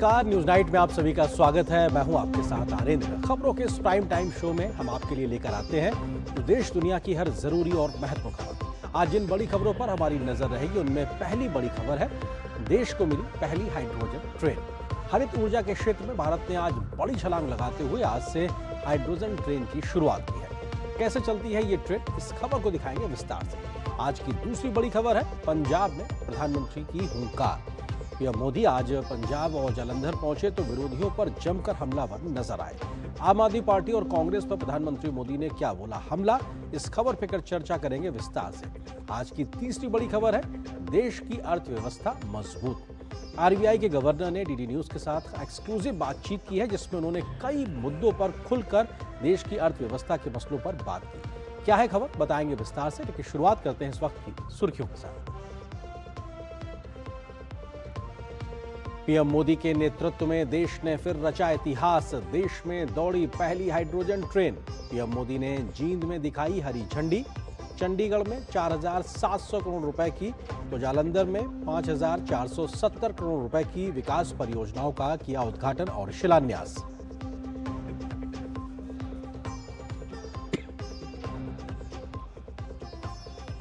नमस्कार, news night में आप सभी का स्वागत है। मैं हूं आपके साथ आरेंद्र। खबरों के इस प्राइम टाइम शो में हम आपके लिए लेकर आते हैं देश दुनिया की हर जरूरी और महत्वपूर्ण खबर। आज जिन बड़ी खबरों पर हमारी नजर रहेगी उनमें पहली बड़ी खबर है, देश को मिली पहली हाइड्रोजन ट्रेन। हरित ऊर्जा के क्षेत्र में भारत ने आज बड़ी छलांग लगाते हुए आज से हाइड्रोजन ट्रेन की शुरुआत की है। कैसे चलती है ये ट्रेन, इस खबर को दिखाएंगे विस्तार से। आज की दूसरी बड़ी खबर है, पंजाब में प्रधानमंत्री की हुंकार। पीएम मोदी आज पंजाब और जालंधर पहुंचे तो विरोधियों पर जमकर हमलावर नजर आए। आम आदमी पार्टी और कांग्रेस पर प्रधानमंत्री मोदी ने क्या बोला हमला, इस खबर पर चर्चा करेंगे विस्तार से। आज की तीसरी बड़ी खबर है, देश की अर्थव्यवस्था मजबूत। आरबीआई के गवर्नर ने डीडी न्यूज के साथ एक्सक्लूसिव बातचीत की है, जिसमें उन्होंने कई मुद्दों पर खुलकर देश की अर्थव्यवस्था के मसलों पर बात की। क्या है खबर, बताएंगे विस्तार से, लेकिन शुरुआत करते हैं इस वक्त की सुर्खियों के साथ। पीएम मोदी के नेतृत्व में देश ने फिर रचा इतिहास। देश में दौड़ी पहली हाइड्रोजन ट्रेन। पीएम मोदी ने जींद में दिखाई हरी झंडी। चंडीगढ़ में 4,700 करोड़ रुपए की तो जालंधर में 5,470 करोड़ रुपए की विकास परियोजनाओं का किया उद्घाटन और शिलान्यास।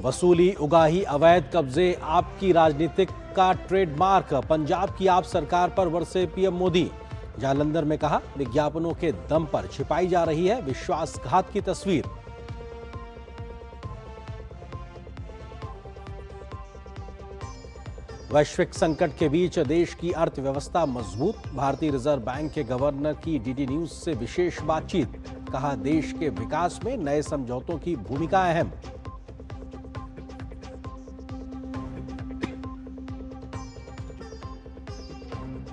वसूली, उगाही, अवैध कब्जे आपकी राजनीतिक का ट्रेडमार्क। पंजाब की आप सरकार पर बरसे पीएम मोदी। जालंधर में कहा, विज्ञापनों के दम पर छिपाई जा रही है विश्वासघात की तस्वीर। वैश्विक संकट के बीच देश की अर्थव्यवस्था मजबूत। भारतीय रिजर्व बैंक के गवर्नर की डीडी न्यूज से विशेष बातचीत। कहा, देश के विकास में नए समझौतों की भूमिका अहम।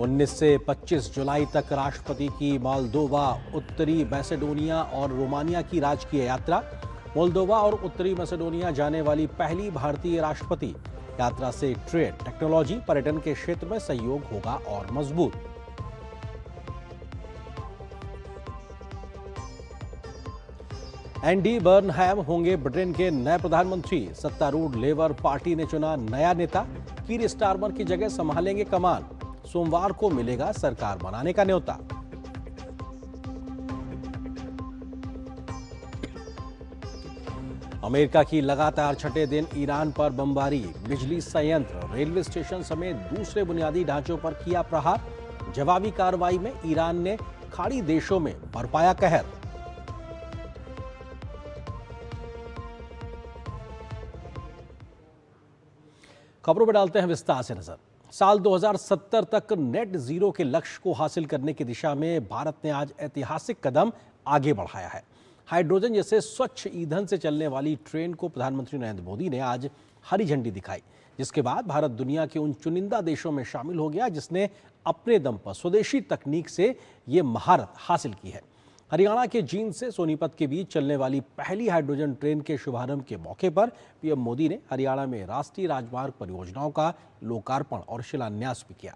19 से 25 जुलाई तक राष्ट्रपति की मोल्दोवा, उत्तरी मैसेडोनिया और रोमानिया की राजकीय यात्रा। मोल्दोवा और उत्तरी मैसेडोनिया जाने वाली पहली भारतीय राष्ट्रपति। यात्रा से ट्रेड, टेक्नोलॉजी, पर्यटन के क्षेत्र में सहयोग होगा और मजबूत। एंडी बर्नहैम होंगे ब्रिटेन के नए प्रधानमंत्री। सत्तारूढ़ लेबर पार्टी ने चुना नया नेता। कीर स्टारमर की जगह संभालेंगे कमान। सोमवार को मिलेगा सरकार बनाने का न्योता। अमेरिका की लगातार छठे दिन ईरान पर बमबारी। बिजली संयंत्र, रेलवे स्टेशन समेत दूसरे बुनियादी ढांचों पर किया प्रहार। जवाबी कार्रवाई में ईरान ने खाड़ी देशों में बरपाया कहर। खबरों में डालते हैं विस्तार से नजर। साल 2070 तक नेट जीरो के लक्ष्य को हासिल करने की दिशा में भारत ने आज ऐतिहासिक कदम आगे बढ़ाया है। हाइड्रोजन जैसे स्वच्छ ईंधन से चलने वाली ट्रेन को प्रधानमंत्री नरेंद्र मोदी ने आज हरी झंडी दिखाई, जिसके बाद भारत दुनिया के उन चुनिंदा देशों में शामिल हो गया जिसने अपने दम पर स्वदेशी तकनीक से ये महारत हासिल की है। हरियाणा के जींद से सोनीपत के बीच चलने वाली पहली हाइड्रोजन ट्रेन के शुभारंभ के मौके पर पीएम मोदी ने हरियाणा में राष्ट्रीय राजमार्ग परियोजनाओं का लोकार्पण और शिलान्यास भी किया।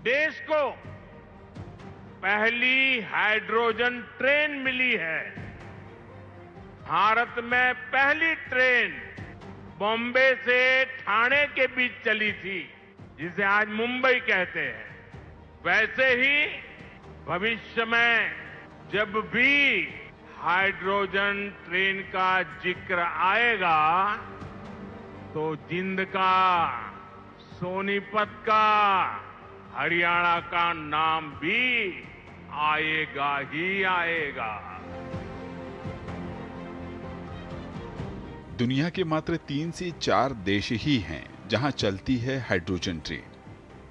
देश को पहली हाइड्रोजन ट्रेन मिली है। भारत में पहली ट्रेन बॉम्बे से ठाणे के बीच चली थी, जिसे आज मुंबई कहते हैं। वैसे ही भविष्य में जब भी हाइड्रोजन ट्रेन का जिक्र आएगा तो जींद का, सोनीपत का, हरियाणा का नाम भी आएगा ही आएगा। दुनिया के मात्र 3 से 4 देश ही हैं जहां चलती है हाइड्रोजन ट्रेन।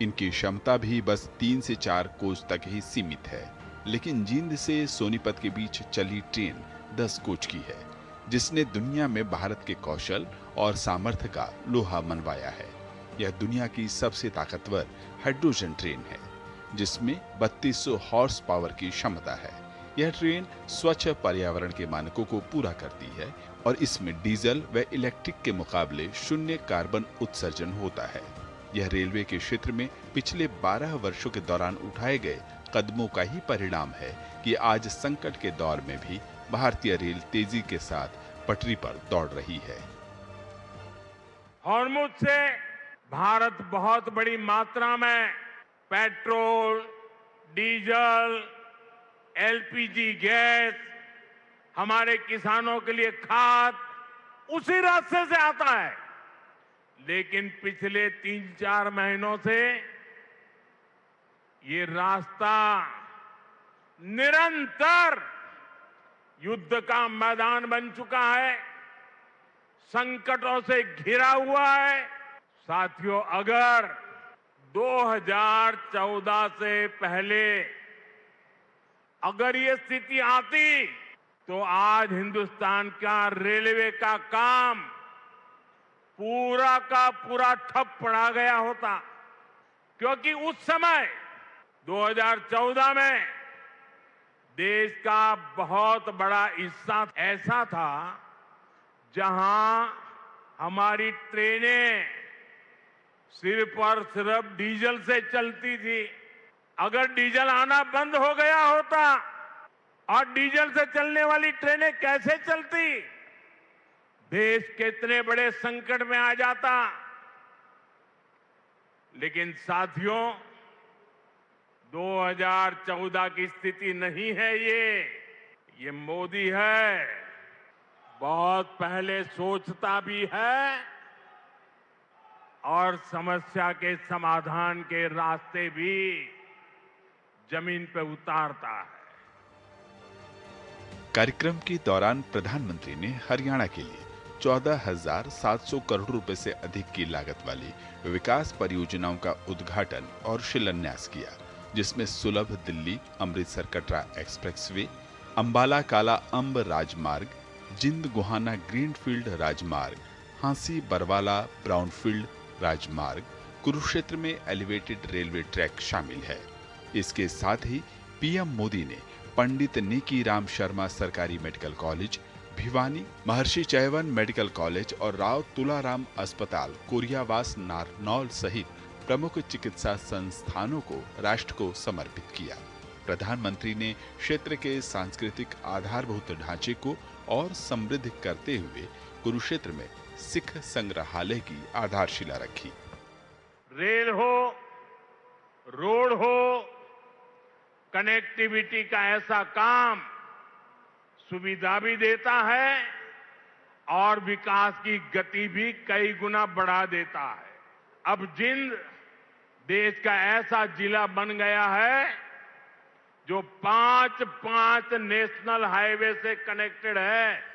इनकी क्षमता भी बस 3 से 4 कोच तक ही सीमित है, लेकिन जींद से सोनीपत के बीच चली ट्रेन 10 कोच की है, जिसने दुनिया में भारत के कौशल और सामर्थ्य का लोहा मनवाया है। यह दुनिया की सबसे ताकतवर हाइड्रोजन ट्रेन है, जिसमें 3200 हॉर्स पावर की क्षमता है। यह ट्रेन स्वच्छ पर्यावरण के मानकों को पूरा करती है और इसमें डीजल व इलेक्ट्रिक के मुकाबले शून्य कार्बन उत्सर्जन होता है। यह रेलवे के क्षेत्र में पिछले 12 वर्षों के दौरान उठाए गए कदमों का ही परिणाम है कि आज संकट के दौर में भी भारतीय रेल तेजी के साथ पटरी पर दौड़ रही है। हॉर्मुज से भारत बहुत बड़ी मात्रा में पेट्रोल, डीजल, एलपीजी गैस, हमारे किसानों के लिए खाद उसी रास्ते से आता है। लेकिन पिछले 3-4 महीनों से ये रास्ता निरंतर युद्ध का मैदान बन चुका है, संकटों से घिरा हुआ है। साथियों, अगर 2014 से पहले अगर ये स्थिति आती तो आज हिंदुस्तान का रेलवे का काम पूरा का पूरा ठप पड़ा गया होता, क्योंकि उस समय 2014 में देश का बहुत बड़ा हिस्सा ऐसा था जहां हमारी ट्रेनें सिर्फ और सिर्फ डीजल से चलती थी। अगर डीजल आना बंद हो गया होता और डीजल से चलने वाली ट्रेनें कैसे चलती, देश कितने बड़े संकट में आ जाता। लेकिन साथियों, 2014 की स्थिति नहीं है ये मोदी है। बहुत पहले सोचता भी है और समस्या के समाधान के रास्ते भी जमीन पे उतारता है। कार्यक्रम के दौरान प्रधानमंत्री ने हरियाणा के लिए 14,700 करोड़ रुपए से अधिक की लागत वाली विकास परियोजनाओं का उद्घाटन और शिलान्यास किया, जिसमें सुलभ दिल्ली अमृतसर कटरा एक्सप्रेसवे, अंबाला काला अंब राजमार्ग, जिंद गुहाना ग्रीनफील्ड राजमार्ग, हांसी बरवाला ब्राउनफील्ड राजमार्ग, कुरुक्षेत्र में एलिवेटेड रेलवे ट्रैक शामिल है। इसके साथ ही पीएम मोदी ने पंडित नीकी राम शर्मा सरकारी मेडिकल कॉलेज, भिवानी, महर्षि चैवन मेडिकल कॉलेज और राव तुलाराम अस्पताल कोरियावास नारनौल सहित प्रमुख चिकित्सा संस्थानों को राष्ट्र को समर्पित किया। प्रधानमंत्री ने क्षेत्र के सांस्कृतिक आधारभूत ढांचे को और समृद्ध करते हुए कुरुक्षेत्र में सिख संग्रहालय की आधारशिला रखी। रेल हो, रोड हो, कनेक्टिविटी का ऐसा काम सुविधा भी देता है और विकास की गति भी कई गुना बढ़ा देता है। अब जिंद देश का ऐसा जिला बन गया है जो 5 नेशनल हाईवे से कनेक्टेड है।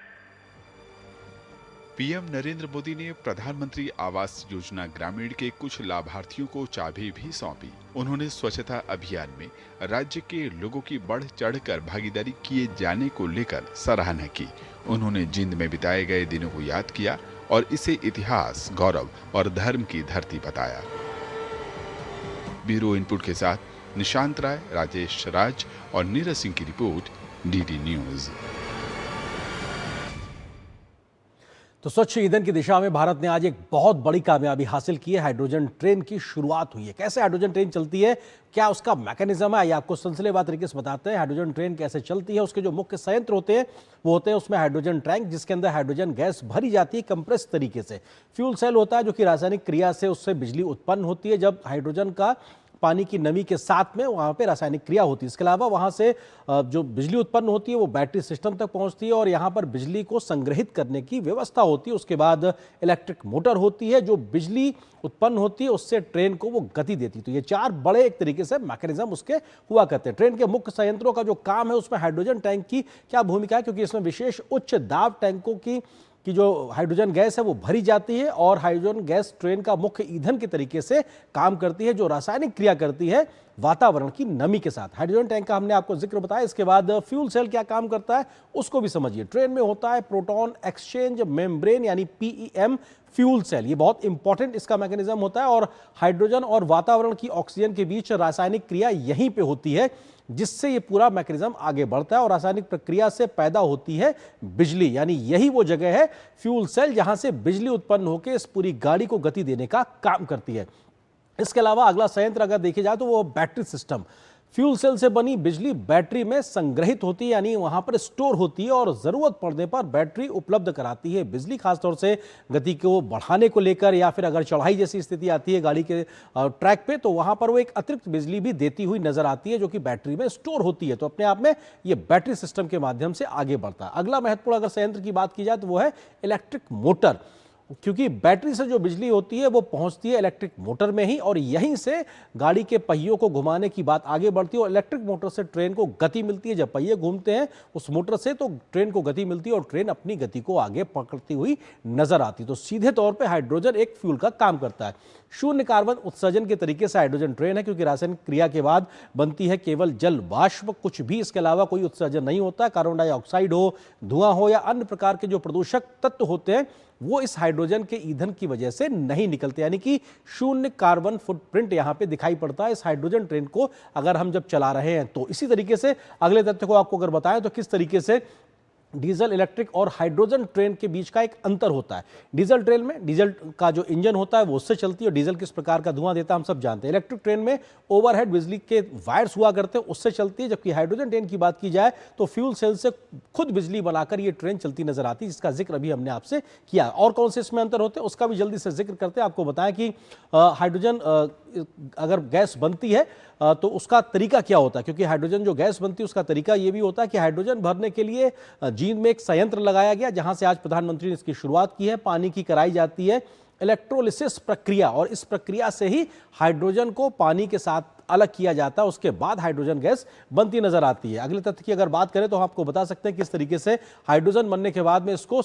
पीएम नरेंद्र मोदी ने प्रधानमंत्री आवास योजना ग्रामीण के कुछ लाभार्थियों को चाबी भी सौंपी। उन्होंने स्वच्छता अभियान में राज्य के लोगों की बढ़ चढ़कर भागीदारी किए जाने को लेकर सराहना की। उन्होंने जिंद में बिताए गए दिनों को याद किया और इसे इतिहास, गौरव और धर्म की धरती बताया। ब्यूरो इनपुट के साथ निशांत राय, राजेश राज और नीरज सिंह की रिपोर्ट, डीडी न्यूज। तो स्वच्छ ईंधन की दिशा में भारत ने आज एक बहुत बड़ी कामयाबी हासिल की है। हाइड्रोजन ट्रेन की शुरुआत हुई है। कैसे हाइड्रोजन ट्रेन चलती है, क्या उसका मैकेनिज्म है, ये आपको सिलसिलेवार तरीके से बताते हैं। हाइड्रोजन ट्रेन कैसे चलती है, उसके जो मुख्य संयंत्र होते हैं वो होते हैं उसमें हाइड्रोजन टैंक, जिसके अंदर हाइड्रोजन गैस भरी जाती है कंप्रेस तरीके से। फ्यूल सेल होता है जो कि रासायनिक क्रिया से उससे बिजली उत्पन्न होती है। जब हाइड्रोजन का पानी की नमी के साथ में वहाँ पे रासायनिक क्रिया होती है। इसके अलावा वहाँ से जो बिजली उत्पन्न होती है वो बैटरी सिस्टम तक पहुँचती है और यहाँ पर बिजली को संग्रहित करने की व्यवस्था होती है। उसके बाद इलेक्ट्रिक मोटर होती है जो बिजली उत्पन्न होती है, उससे ट्रेन को वो गति देती है। तो ये 4 बड़े एक तरीके से मैकेनिज्म उसके हुआ करते हैं। ट्रेन के मुख्य संयंत्रों का जो काम है उसमें हाइड्रोजन टैंक की क्या भूमिका है, क्योंकि इसमें विशेष उच्च दाब टैंकों की जो हाइड्रोजन गैस है वो भरी जाती है और हाइड्रोजन गैस ट्रेन का मुख्य ईंधन के तरीके से काम करती है, जो रासायनिक क्रिया करती है वातावरण की नमी के साथ। हाइड्रोजन टैंक का हमने आपको जिक्र बताया। इसके बाद फ्यूल सेल क्या काम करता है उसको भी समझिए। ट्रेन में होता है प्रोटॉन एक्सचेंज मेम्ब्रेन यानी पीईएम फ्यूल सेल। ये बहुत इंपॉर्टेंट इसका मैकेनिज्म होता है और हाइड्रोजन और वातावरण की ऑक्सीजन के बीच रासायनिक क्रिया यहीं पे होती है, जिससे ये पूरा मैकेनिज्म आगे बढ़ता है और रासायनिक प्रक्रिया से पैदा होती है बिजली। यानी यही वो जगह है फ्यूल सेल जहां से बिजली उत्पन्न होकर इस पूरी गाड़ी को गति देने का काम करती है। इसके अलावा अगला संयंत्र अगर देखे जाए तो वो बैटरी सिस्टम। फ्यूल सेल से बनी बिजली बैटरी में संग्रहित होती है, यानी वहां पर स्टोर होती है और जरूरत पड़ने पर बैटरी उपलब्ध कराती है बिजली, खासतौर से गति को बढ़ाने को लेकर, या फिर अगर चढ़ाई जैसी स्थिति आती है गाड़ी के ट्रैक पे, तो वहां पर वो एक अतिरिक्त बिजली भी देती हुई नजर आती है जो कि बैटरी में स्टोर होती है। तो अपने आप में ये बैटरी सिस्टम के माध्यम से आगे बढ़ता है। अगला महत्वपूर्ण अगर संयंत्र की बात की जाए तो वो है इलेक्ट्रिक मोटर, क्योंकि बैटरी से जो बिजली होती है वो पहुंचती है इलेक्ट्रिक मोटर में ही, और यहीं से गाड़ी के पहियों को घुमाने की बात आगे बढ़ती है। और इलेक्ट्रिक मोटर से ट्रेन को गति मिलती है, जब पहिए घूमते हैं उस मोटर से तो ट्रेन को गति मिलती है और ट्रेन अपनी गति को आगे पकड़ती हुई नजर आती है। तो सीधे तौर पे हाइड्रोजन एक फ्यूल का काम करता है। शून्य कार्बन उत्सर्जन के तरीके से हाइड्रोजन ट्रेन है, क्योंकि रासायनिक क्रिया के बाद बनती है केवल जल वाष्प, कुछ भी इसके अलावा कोई उत्सर्जन नहीं होता। कार्बन डाइऑक्साइड हो, धुआं हो या अन्य प्रकार के जो प्रदूषक तत्व होते हैं वो इस हाइड्रोजन के ईंधन की वजह से नहीं निकलते, यानी कि शून्य कार्बन फुटप्रिंट यहां पे दिखाई पड़ता है इस हाइड्रोजन ट्रेन को अगर हम जब चला रहे हैं तो। इसी तरीके से अगले तथ्य को आपको अगर बताएं तो किस तरीके से डीजल, इलेक्ट्रिक और हाइड्रोजन ट्रेन के बीच का एक अंतर होता है। डीजल ट्रेन में डीजल का जो इंजन होता है वो उससे चलती है, डीजल किस प्रकार का धुआं देता है हम सब जानते हैं। इलेक्ट्रिक ट्रेन में ओवरहेड बिजली के वायर्स हुआ करते हैं, उससे चलती है। जबकि हाइड्रोजन ट्रेन की बात की जाए तो फ्यूल सेल से खुद बिजली बनाकर ये ट्रेन चलती नजर आती है, जिसका जिक्र अभी हमने आपसे किया। और कौन से इसमें अंतर होते हैं उसका भी जल्दी से जिक्र करते हैं। आपको बताएं कि हाइड्रोजन अगर गैस बनती है तो उसका तरीका क्या होता है, क्योंकि हाइड्रोजन जो गैस बनती है उसका तरीका ये भी होता है कि हाइड्रोजन भरने के लिए जींद में एक संयंत्र लगाया गया, जहां से आज प्रधानमंत्री ने इसकी शुरुआत की है। पानी की कराई जाती है इलेक्ट्रोलिसिस प्रक्रिया, और इस प्रक्रिया से ही हाइड्रोजन को पानी के साथ अलग किया जाता है, उसके बाद हाइड्रोजन गैस बनती नजर आती है। अगले तथ्य की अगर बात करें तो हम आपको बता सकते हैं किस तरीके से हाइड्रोजन बनने के बाद में इसको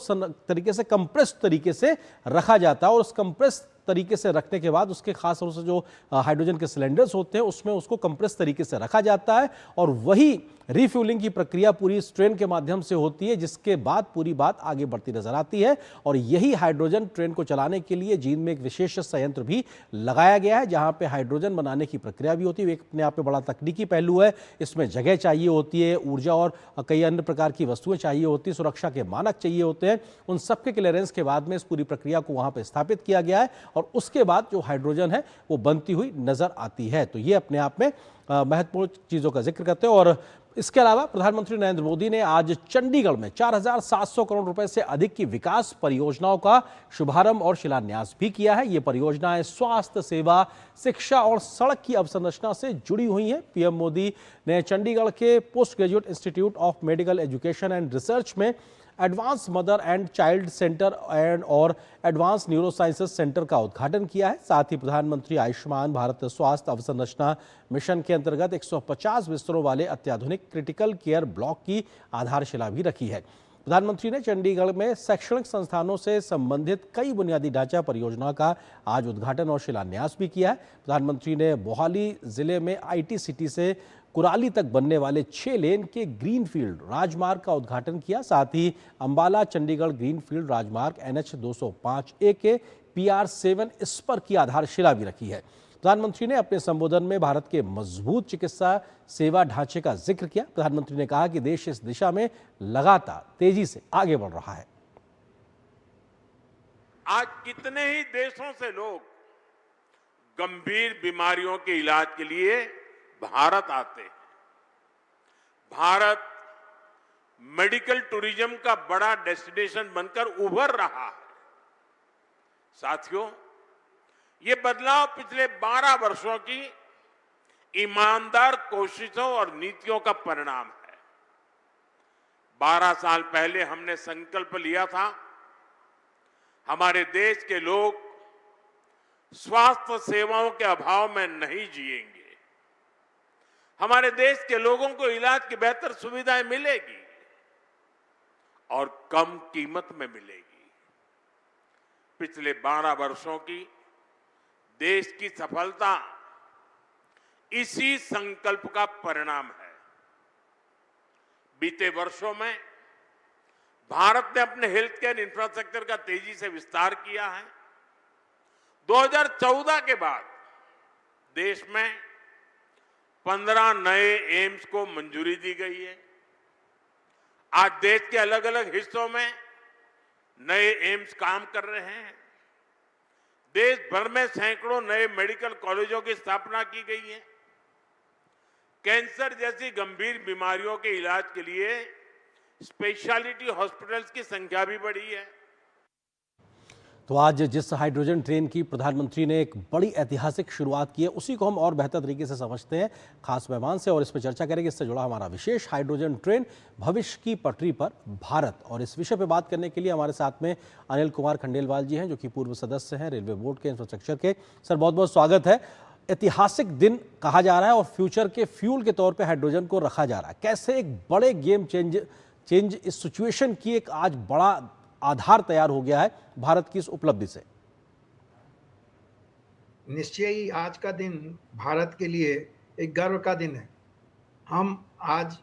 तरीके से कंप्रेस तरीके से रखा जाता है, और उस कंप्रेस तरीके से रखने के बाद उसके खास तौर से जो हाइड्रोजन के सिलेंडर्स होते हैं उसमें उसको कंप्रेस तरीके से रखा जाता है, और वही रिफ्यूलिंग की प्रक्रिया पूरी इस ट्रेन के माध्यम से होती है, जिसके बाद पूरी बात आगे बढ़ती नजर आती है। और यही हाइड्रोजन ट्रेन को चलाने के लिए जींद में एक विशेष संयंत्र भी लगाया गया है, जहां पे हाइड्रोजन बनाने की प्रक्रिया भी होती है। एक अपने आप में बड़ा तकनीकी पहलू है, इसमें जगह चाहिए होती है, ऊर्जा और कई अन्य प्रकार की वस्तुएं चाहिए होती है, सुरक्षा के मानक चाहिए होते हैं। उन सबके क्लियरेंस के बाद में इस पूरी प्रक्रिया को वहां पर स्थापित किया गया है, और उसके बाद जो हाइड्रोजन है वो बनती हुई नजर आती है। तो ये अपने आप में महत्वपूर्ण चीजों का जिक्र करते हैं। और इसके अलावा प्रधानमंत्री नरेंद्र मोदी ने आज चंडीगढ़ में 4,700 करोड़ रुपए से अधिक की विकास परियोजनाओं का शुभारंभ और शिलान्यास भी किया है। ये परियोजनाएं स्वास्थ्य सेवा, शिक्षा और सड़क की अवसंरचना से जुड़ी हुई हैं। पीएम मोदी ने चंडीगढ़ के post graduate institute of medical education and research में advance mother and child centre और एडवांस न्यूरो साइंसेज सेंटर का उद्घाटन किया है। साथ ही प्रधानमंत्री आयुष्मान भारत स्वास्थ्य अवसंरचना मिशन के अंतर्गत 150 बिस्तरों वाले अत्याधुनिक क्रिटिकल केयर ब्लॉक की आधारशिला भी रखी है। प्रधानमंत्री ने चंडीगढ़ में शैक्षणिक संस्थानों से संबंधित कई बुनियादी ढांचा परियोजनाओं का आज उद्घाटन और शिलान्यास भी किया है। प्रधानमंत्री ने मोहाली जिले में IT सिटी से कुराली तक बनने वाले 6 लेन के ग्रीनफील्ड राजमार्ग का उद्घाटन किया। साथ ही अंबाला चंडीगढ़ ग्रीनफील्ड राजमार्ग NH 205A के PR7 इस पर की आधारशिला भी रखी है। प्रधानमंत्री ने अपने संबोधन में भारत के मजबूत चिकित्सा सेवा ढांचे का जिक्र किया। प्रधानमंत्री ने कहा कि देश इस दिशा में लगातार तेजी से आगे बढ़ रहा है। आज कितने ही देशों से लोग गंभीर बीमारियों के इलाज के लिए भारत आते हैं। भारत मेडिकल टूरिज्म का बड़ा डेस्टिनेशन बनकर उभर रहा है। साथियों, ये बदलाव पिछले 12 वर्षों की ईमानदार कोशिशों और नीतियों का परिणाम है। 12 साल पहले हमने संकल्प लिया था, हमारे देश के लोग स्वास्थ्य सेवाओं के अभाव में नहीं जिएंगे, हमारे देश के लोगों को इलाज की बेहतर सुविधाएं मिलेगी और कम कीमत में मिलेगी। पिछले 12 वर्षों की देश की सफलता इसी संकल्प का परिणाम है। बीते वर्षों में भारत ने अपने हेल्थ केयर इंफ्रास्ट्रक्चर का तेजी से विस्तार किया है। 2014 के बाद देश में 15 नए एम्स को मंजूरी दी गई है। आज देश के अलग अलग हिस्सों में नए एम्स काम कर रहे हैं। देश भर में सैकड़ों नए मेडिकल कॉलेजों की स्थापना की गई है। कैंसर जैसी गंभीर बीमारियों के इलाज के लिए स्पेशलिटी हॉस्पिटल्स की संख्या भी बढ़ी है। तो आज जिस हाइड्रोजन ट्रेन की प्रधानमंत्री ने एक बड़ी ऐतिहासिक शुरुआत की है, उसी को हम और बेहतर तरीके से समझते हैं खास मेहमान से, और इस पर चर्चा करेंगे। इससे जुड़ा हमारा विशेष हाइड्रोजन ट्रेन भविष्य की पटरी पर भारत, और इस विषय पर बात करने के लिए हमारे साथ में अनिल कुमार खंडेलवाल जी हैं, जो कि पूर्व सदस्य हैं रेलवे बोर्ड के इंफ्रास्ट्रक्चर के। सर, बहुत बहुत स्वागत है। ऐतिहासिक दिन कहा जा रहा है और फ्यूचर के फ्यूल के तौर पर हाइड्रोजन को रखा जा रहा है। कैसे एक बड़े गेम चेंज इस सिचुएशन की एक आज बड़ा आधार तैयार हो गया है भारत की इस उपलब्धि से? निश्चय ही आज का दिन भारत के लिए एक गर्व का दिन है। हम आज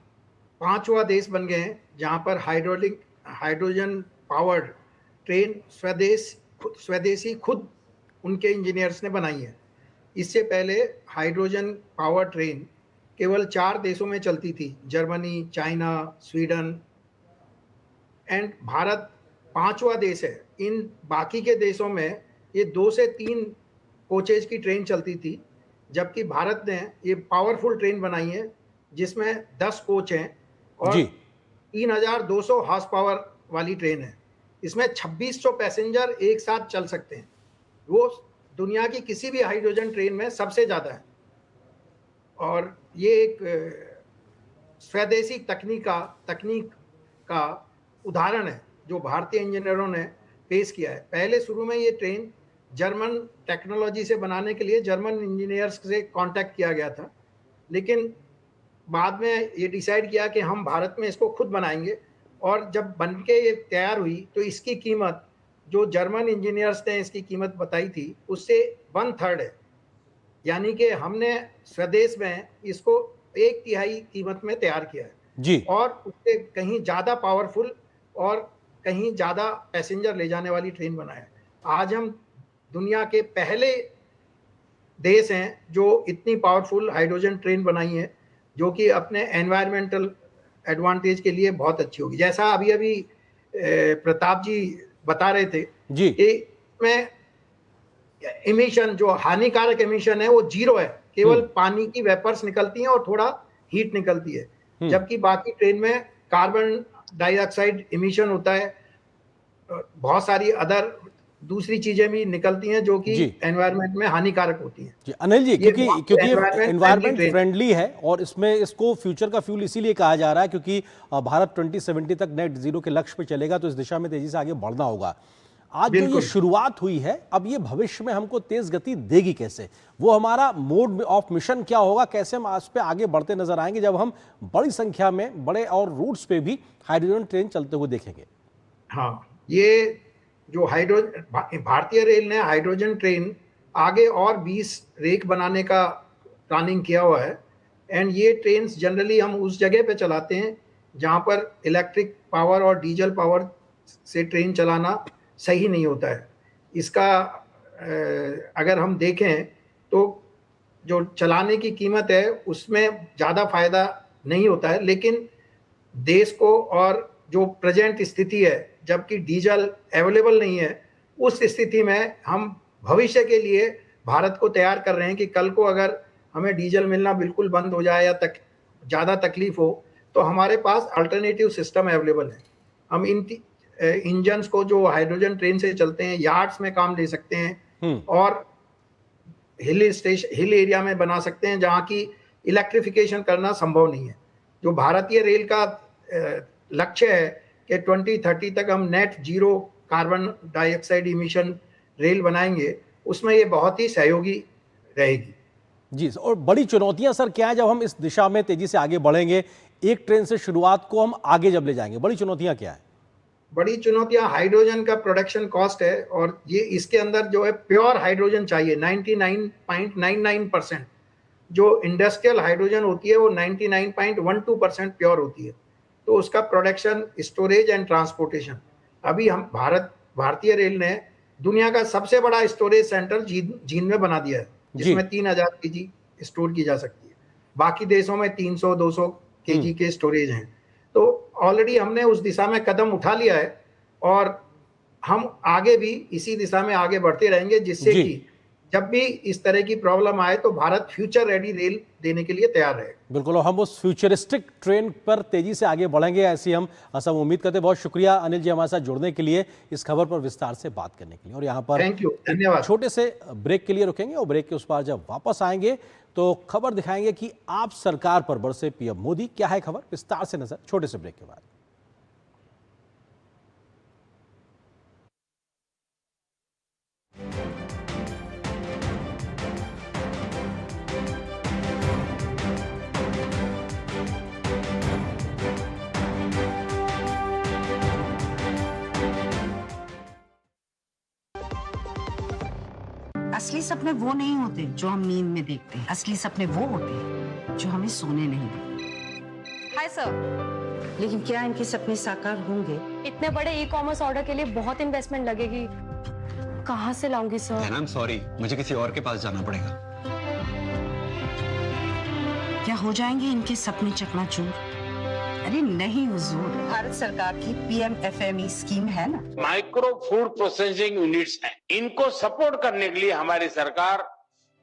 5वां देश बन गए हैं जहां पर हाइड्रोजन पावर्ड ट्रेन स्वदेशी खुद उनके इंजीनियर्स ने बनाई है। इससे पहले हाइड्रोजन पावर ट्रेन केवल 4 देशों में चलती थी, Germany, China, Sweden, and Bharat 5वां देश है। इन बाकी के देशों में ये 2 से 3 कोचेज की ट्रेन चलती थी, जबकि भारत ने ये पावरफुल ट्रेन बनाई है जिसमें 10 कोच हैं और 3200 हॉर्स पावर वाली ट्रेन है। इसमें 2600 पैसेंजर एक साथ चल सकते हैं। वो दुनिया की किसी भी हाइड्रोजन ट्रेन में सबसे ज़्यादा है, और ये एक स्वदेशी तकनीक का उदाहरण है जो भारतीय इंजीनियरों ने पेश किया है। पहले शुरू में ये ट्रेन जर्मन टेक्नोलॉजी से बनाने के लिए जर्मन इंजीनियर्स से कांटेक्ट किया गया था, लेकिन बाद में ये डिसाइड किया कि हम भारत में इसको खुद बनाएंगे, और जब बनके ये तैयार हुई तो इसकी कीमत, जो जर्मन इंजीनियर्स ने इसकी कीमत बताई थी, उससे 1/3 है। यानी कि हमने स्वदेश में इसको 1/3 कीमत में तैयार किया है जी, और उससे कहीं ज़्यादा पावरफुल और कहीं ज़्यादा पैसेंजर ले जाने वाली ट्रेन बनाया है। आज हम दुनिया के पहले देश हैं जो इतनी पावरफुल हाइड्रोजन ट्रेन बनाई है, जो कि अपने एनवायरमेंटल एडवांटेज के लिए बहुत अच्छी होगी। जैसा अभी प्रताप जी बता रहे थे जी, कि इसमें एमिशन, जो हानिकारक एमिशन है, वो 0 है। केवल पानी की वेपर्स निकलती हैं और थोड़ा हीट निकलती है, जबकि बाकी ट्रेन में कार्बन डाइऑक्साइड एमिशन होता है, बहुत सारी अदर दूसरी चीजें भी निकलती हैं जो कि एनवायरनमेंट में हानिकारक होती हैं। जी अनिल जी, क्योंकि एनवायरनमेंट फ्रेंडली है और इसमें इसको फ्यूचर का फ्यूल इसीलिए कहा जा रहा है क्योंकि भारत 2070 तक नेट जीरो के लक्ष्य पे चलेगा, तो इस दिशा में तेजी से आगे बढ़ना होगा। आज जो ये शुरुआत हुई है, अब ये भविष्य में हमको तेज गति देगी कैसे? वो हमारा मोड ऑफ मिशन क्या होगा? कैसे हम इस पे आगे बढ़ते नजर आएंगे जब हम बड़ी संख्या में बड़े और रूट्स पे भी हाइड्रोजन ट्रेन चलते हुए देखेंगे? हाँ, ये जो भारतीय रेल ने हाइड्रोजन ट्रेन आगे और 20 रेक बनाने का प्लानिंग किया हुआ है, एंड ये ट्रेन जनरली हम उस जगह पे चलाते हैं जहाँ पर इलेक्ट्रिक पावर और डीजल पावर से ट्रेन चलाना सही नहीं होता है। इसका अगर हम देखें तो जो चलाने की कीमत है उसमें ज़्यादा फायदा नहीं होता है, लेकिन देश को, और जो प्रेजेंट स्थिति है जबकि डीजल अवेलेबल नहीं है, उस स्थिति में हम भविष्य के लिए भारत को तैयार कर रहे हैं कि कल को अगर हमें डीजल मिलना बिल्कुल बंद हो जाए या ज़्यादा तकलीफ हो तो हमारे पास अल्टरनेटिव सिस्टम अवेलेबल है। हम इन इंजन्स को जो हाइड्रोजन ट्रेन से चलते हैं यार्ड्स में काम ले सकते हैं और हिल एरिया में बना सकते हैं जहाँ की इलेक्ट्रिफिकेशन करना संभव नहीं है। जो भारतीय रेल का लक्ष्य है कि 2030 तक हम net zero carbon dioxide emission rail बनाएंगे, उसमें ये बहुत ही सहयोगी रहेगी। जी, और बड़ी चुनौतियां सर क्या है जब हम इस दिशा में तेजी से आगे बढ़ेंगे? एक ट्रेन से शुरुआत को हम आगे जब ले जाएंगे, बड़ी चुनौतियां क्या है? बड़ी चुनौतियां हाइड्रोजन का प्रोडक्शन कॉस्ट है, और ये इसके अंदर जो है प्योर हाइड्रोजन चाहिए। 99.99% जो इंडस्ट्रियल हाइड्रोजन होती है वो 99.12% प्योर होती है। तो उसका प्रोडक्शन, स्टोरेज एंड ट्रांसपोर्टेशन, अभी हम भारतीय रेल ने दुनिया का सबसे बड़ा स्टोरेज सेंटर जींद में बना दिया है, जिसमें 3000 kg स्टोर की जा सकती है। बाकी देशों में 300-200 kg के स्टोरेज हैं। तो ऑलरेडी हमने उस दिशा में कदम उठा लिया है और हम आगे भी इसी दिशा में आगे बढ़ते रहेंगे, जिससे कि जब भी इस तरह की प्रॉब्लम आए तो भारत फ्यूचर रेडी रेल देने के लिए तैयार है। बिल्कुल, और हम उस फ्यूचरिस्टिक ट्रेन पर तेजी से आगे बढ़ेंगे, ऐसी हम उम्मीद करते हैं। बहुत शुक्रिया अनिल जी हमारे साथ जुड़ने के लिए, इस खबर पर विस्तार से बात करने के लिए। और यहाँ पर थैंक यू, धन्यवाद। छोटे से ब्रेक के लिए रुकेंगे और ब्रेक के उस पार जब वापस आएंगे तो खबर दिखाएंगे कि आप सरकार पर बरसे पीएम मोदी। क्या है खबर, विस्तार से नजर छोटे से ब्रेक के बाद। असली सपने वो नहीं होते जो हम नींद में देखते हैं। असली सपने वो होते हैं जो हमें सोने नहीं देते। Hi sir. लेकिन क्या इनके सपने साकार होंगे? इतने बड़े ई कॉमर्स ऑर्डर के लिए बहुत इन्वेस्टमेंट लगेगी, कहाँ से लाऊंगी सर? मैम सॉरी, मुझे किसी और के पास जाना पड़ेगा। क्या हो जाएंगे इनके सपने चकनाचूर? अरे नहीं हुजूर, भारत सरकार की पीएमएफएमई स्कीम है ना। माइक्रो फूड प्रोसेसिंग यूनिट्स हैं, इनको सपोर्ट करने के लिए हमारी सरकार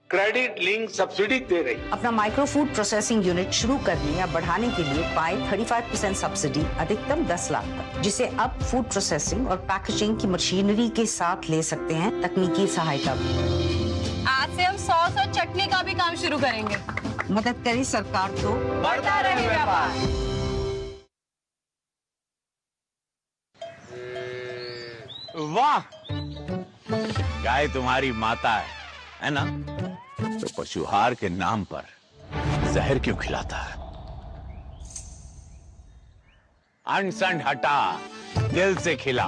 क्रेडिट लिंक सब्सिडी दे रही है। अपना माइक्रो फूड प्रोसेसिंग यूनिट शुरू करने या बढ़ाने के लिए पाए 35% सब्सिडी अधिकतम 10 लाख तक, जिसे अब फूड प्रोसेसिंग और पैकेजिंग की मशीनरी के साथ ले सकते हैं तकनीकी सहायता भी। आज से हम सॉस और चटनी का भी काम शुरू करेंगे। मदद करे सरकार तो बढ़ता रहे व्यापार। वाह, गाय तुम्हारी माता है ना? तो पशुहार के नाम पर जहर क्यों खिलाता है? अनसन हटा, दिल से खिला,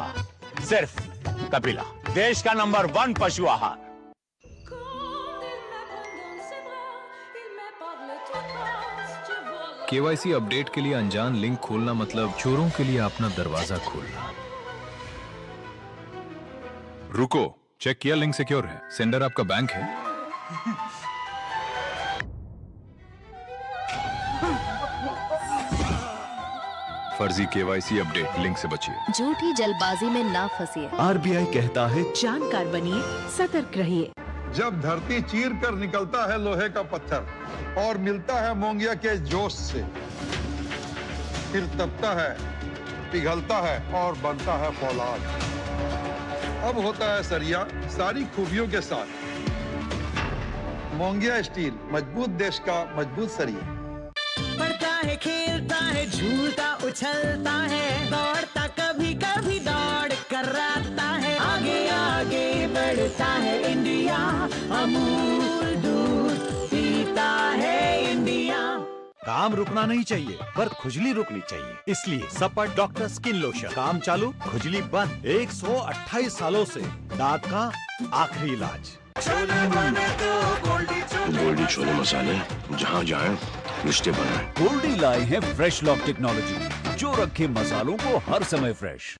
सिर्फ कपिला, देश का नंबर 1 पशु आहार। केवाईसी अपडेट के लिए अनजान लिंक खोलना मतलब चोरों के लिए अपना दरवाजा खोलना। रुको, चेक किया लिंक सिक्योर है? सेंडर आपका बैंक है? फर्जी केवाईसी अपडेट, लिंक से बचिए। झूठी जल्दबाजी में ना फंसिए। आरबीआई कहता है जानकार बनिए, सतर्क रहिए। जब धरती चीर कर निकलता है लोहे का पत्थर और मिलता है मोंगिया के जोश से, फिर तपता है, पिघलता है और बनता है फौलाद। अब होता है सरिया सारी खूबियों के साथ। मोंगिया स्टील, मजबूत देश का मजबूत सरिया। पढ़ता है, खेलता है, झूलता उछलता है, दौड़ता कभी कभी दौड़ कराता है, आगे आगे बढ़ता है इंडिया, अमूल दूध पीता है इंडिया। काम रुकना नहीं चाहिए पर खुजली रुकनी चाहिए, इसलिए सपट डॉक्टर स्किन लोशन। काम चालू, खुजली बंद। 128 सालों से दांत का आखिरी इलाज। गोल्डी छोले मसाले, जहाँ जाए रिश्ते बनाए। गोल्डी लाए हैं फ्रेश लॉक टेक्नोलॉजी, जो रखे मसालों को हर समय फ्रेश।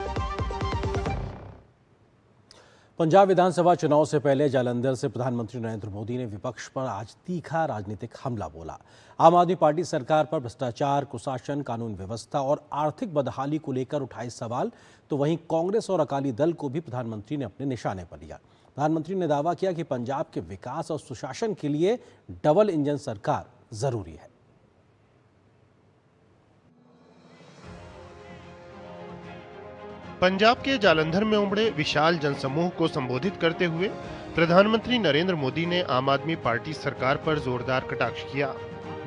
पंजाब विधानसभा चुनाव से पहले जालंधर से प्रधानमंत्री नरेंद्र मोदी ने विपक्ष पर आज तीखा राजनीतिक हमला बोला। आम आदमी पार्टी सरकार पर भ्रष्टाचार, कुशासन, कानून व्यवस्था और आर्थिक बदहाली को लेकर उठाए सवाल, तो वहीं कांग्रेस और अकाली दल को भी प्रधानमंत्री ने अपने निशाने पर लिया। प्रधानमंत्री ने दावा किया कि पंजाब के विकास और सुशासन के लिए डबल इंजन सरकार जरूरी है। पंजाब के जालंधर में उमड़े विशाल जनसमूह को संबोधित करते हुए प्रधानमंत्री नरेंद्र मोदी ने आम आदमी पार्टी सरकार पर जोरदार कटाक्ष किया।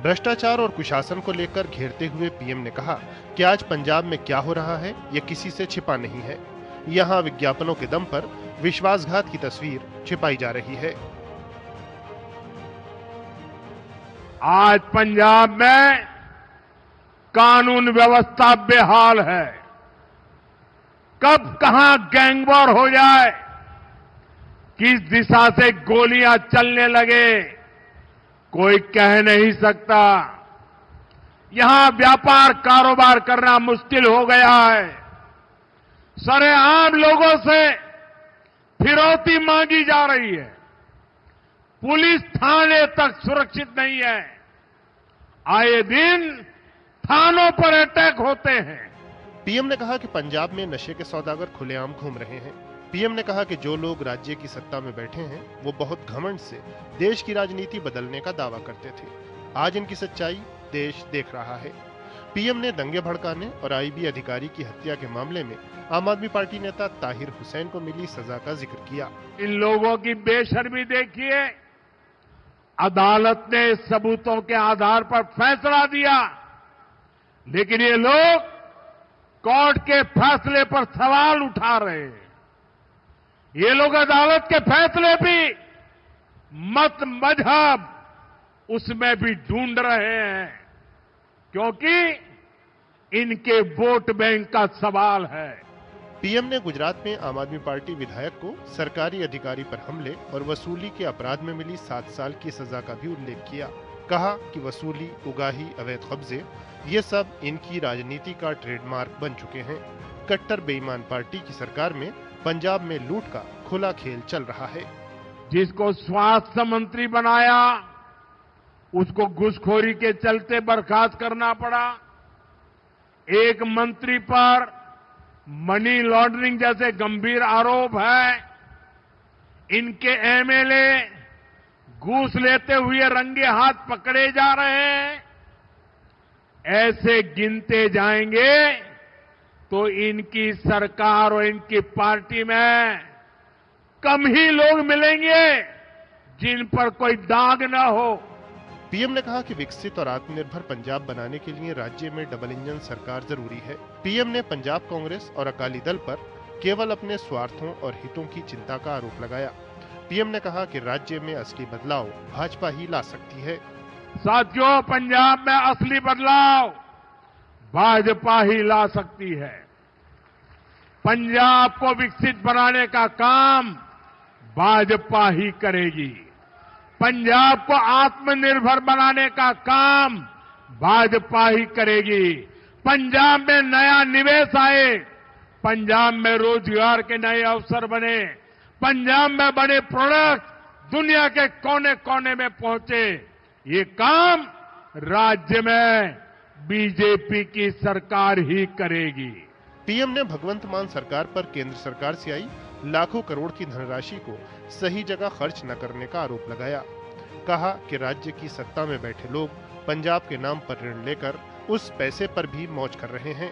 भ्रष्टाचार और कुशासन को लेकर घेरते हुए पीएम ने कहा कि आज पंजाब में क्या हो रहा है ये किसी से छिपा नहीं है। यहाँ विज्ञापनों के दम पर विश्वासघात की तस्वीर छिपाई जा रही है। आज पंजाब में कानून व्यवस्था बेहाल है। कब कहां गैंगवॉर हो जाए, किस दिशा से गोलियां चलने लगे, कोई कह नहीं सकता। यहां व्यापार कारोबार करना मुश्किल हो गया है। सरेआम लोगों से फिरौती मांगी जा रही है। पुलिस थाने तक सुरक्षित नहीं है। आए दिन थानों पर अटैक होते हैं। पीएम ने कहा कि पंजाब में नशे के सौदागर खुलेआम घूम रहे हैं। पीएम ने कहा कि जो लोग राज्य की सत्ता में बैठे हैं वो बहुत घमंड से देश की राजनीति बदलने का दावा करते थे। आज इनकी सच्चाई देश देख रहा है। पीएम ने दंगे भड़काने और आईबी अधिकारी की हत्या के मामले में आम आदमी पार्टी नेता ताहिर हुसैन को मिली सजा का जिक्र किया। इन लोगों की बेशर्मी देखिए, अदालत ने सबूतों के आधार पर फैसला दिया, लेकिन ये लोग कोर्ट के फैसले पर सवाल उठा रहे हैं। ये लोग अदालत के फैसले भी मत मजहब उसमें भी ढूंढ रहे हैं, क्योंकि इनके वोट बैंक का सवाल है। पीएम ने गुजरात में आम आदमी पार्टी विधायक को सरकारी अधिकारी पर हमले और वसूली के अपराध में मिली 7 साल की सजा का भी उल्लेख किया। कहा कि वसूली, उगाही, अवैध कब्जे ये सब इनकी राजनीति का ट्रेडमार्क बन चुके हैं। कट्टर बेईमान पार्टी की सरकार में पंजाब में लूट का खुला खेल चल रहा है। जिसको स्वास्थ्य मंत्री बनाया उसको घूसखोरी के चलते बर्खास्त करना पड़ा। एक मंत्री पर मनी लॉन्ड्रिंग जैसे गंभीर आरोप है। इनके एमएलए घूस लेते हुए रंगे हाथ पकड़े जा रहे हैं। ऐसे गिनते जाएंगे तो इनकी सरकार और इनकी पार्टी में कम ही लोग मिलेंगे जिन पर कोई दाग न हो। पीएम ने कहा कि विकसित और आत्मनिर्भर पंजाब बनाने के लिए राज्य में डबल इंजन सरकार जरूरी है। पीएम ने पंजाब कांग्रेस और अकाली दल पर केवल अपने स्वार्थों और हितों की चिंता का आरोप लगाया। पीएम ने कहा कि राज्य में असली बदलाव भाजपा ही ला सकती है। साथियों, पंजाब में असली बदलाव भाजपा ही ला सकती है। पंजाब को विकसित बनाने का काम भाजपा ही करेगी। पंजाब को आत्मनिर्भर बनाने का काम भाजपा ही करेगी। पंजाब में नया निवेश आए, पंजाब में रोजगार के नए अवसर बने, पंजाब में बड़े प्रोडक्ट दुनिया के कोने कोने में पहुंचे, ये काम राज्य में बीजेपी की सरकार ही करेगी। पीएम ने भगवंत मान सरकार पर केंद्र सरकार से आई लाखों करोड़ की धनराशि को सही जगह खर्च न करने का आरोप लगाया। कहा कि राज्य की सत्ता में बैठे लोग पंजाब के नाम पर ऋण लेकर उस पैसे पर भी मौज कर रहे हैं।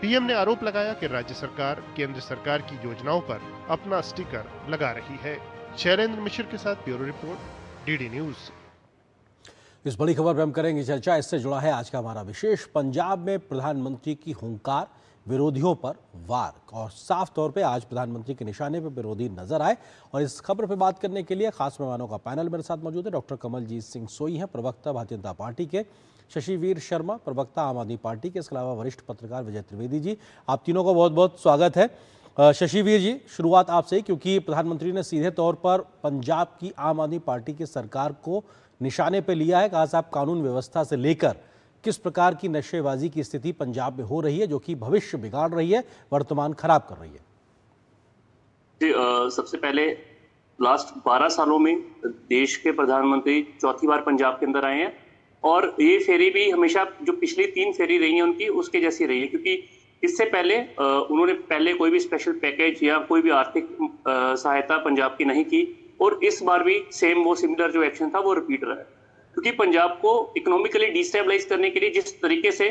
पीएम ने आरोप लगाया कि राज्य सरकार केंद्र सरकार की योजनाओं पर अपना स्टिकर लगा रही है। शैलेंद्र मिश्र के साथ ब्यूरो रिपोर्ट, डीडी न्यूज। इस बड़ी खबर पर हम करेंगे चर्चा। इससे जुड़ा है आज का हमारा विशेष। पंजाब में प्रधानमंत्री की हुंकार, विरोधियों पर वार, और साफ तौर पे आज प्रधानमंत्री के निशाने पर विरोधी नजर आए। और इस खबर पे बात करने के लिए खास मेहमानों का पैनल मेरे साथ मौजूद है। डॉक्टर कमलजीत सिंह सोई हैं, प्रवक्ता भारतीय जनता पार्टी के, शशिवीर शर्मा, प्रवक्ता आम आदमी पार्टी के, इसके अलावा वरिष्ठ पत्रकार विजय त्रिवेदी जी। आप तीनों का बहुत बहुत स्वागत है। शशिवीर जी, शुरुआत आपसे, क्योंकि प्रधानमंत्री ने सीधे तौर पर पंजाब की आम आदमी पार्टी की सरकार को निशाने पर लिया है। कहा साहब, कानून व्यवस्था से लेकर किस प्रकार की नशेबाजी की स्थिति पंजाब में हो रही है, जो कि भविष्य बिगाड़ रही है, वर्तमान खराब कर रही है। सबसे पहले लास्ट 12 सालों में देश के प्रधानमंत्री चौथी बार पंजाब के अंदर आए हैं, और ये फेरी भी हमेशा जो पिछली 3 फेरी रही है उनकी उसके जैसी रही है, क्योंकि इससे पहले उन्होंने पहले कोई भी स्पेशल पैकेज या कोई भी आर्थिक सहायता पंजाब की नहीं की, और इस बार भी सेम वो सिमिलर जो एक्शन था वो रिपीट रहा है। क्योंकि पंजाब को इकोनॉमिकली डिस्टेबलाइज करने के लिए जिस तरीके से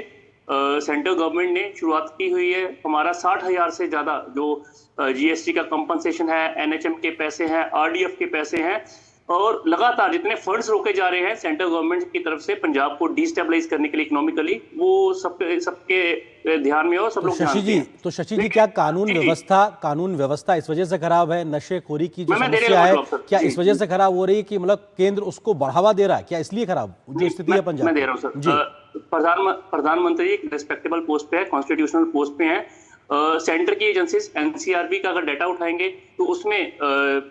सेंट्रल गवर्नमेंट ने शुरुआत की हुई है, हमारा 60,000 से ज्यादा जो जीएसटी का कंपनसेशन है, एनएचएम के पैसे हैं, आरडीएफ के पैसे हैं, और लगातार जितने फंड्स रोके जा रहे हैं सेंट्रल गवर्नमेंट की तरफ से पंजाब को डिस्टेबलाइज करने के लिए इकोनॉमिकली, वो सबके ध्यान में हो, सब लोग जानते हैं। तो शशि जी, क्या कानून व्यवस्था इस वजह से खराब है? नशेखोरी की जो समस्या है, क्या इस वजह से खराब हो रही है कि मतलब केंद्र उसको बढ़ावा दे रहा है? क्या इसलिए खराब जो स्थिति है पंजाब? मैं दे रहा हूँ सर। प्रधानमंत्री एक रिस्पेक्टेबल पोस्ट पे है, कॉन्स्टिट्यूशनल पोस्ट पे है। सेंटर की एजेंसीज एनसीआरबी का अगर डाटा उठाएंगे तो उसमें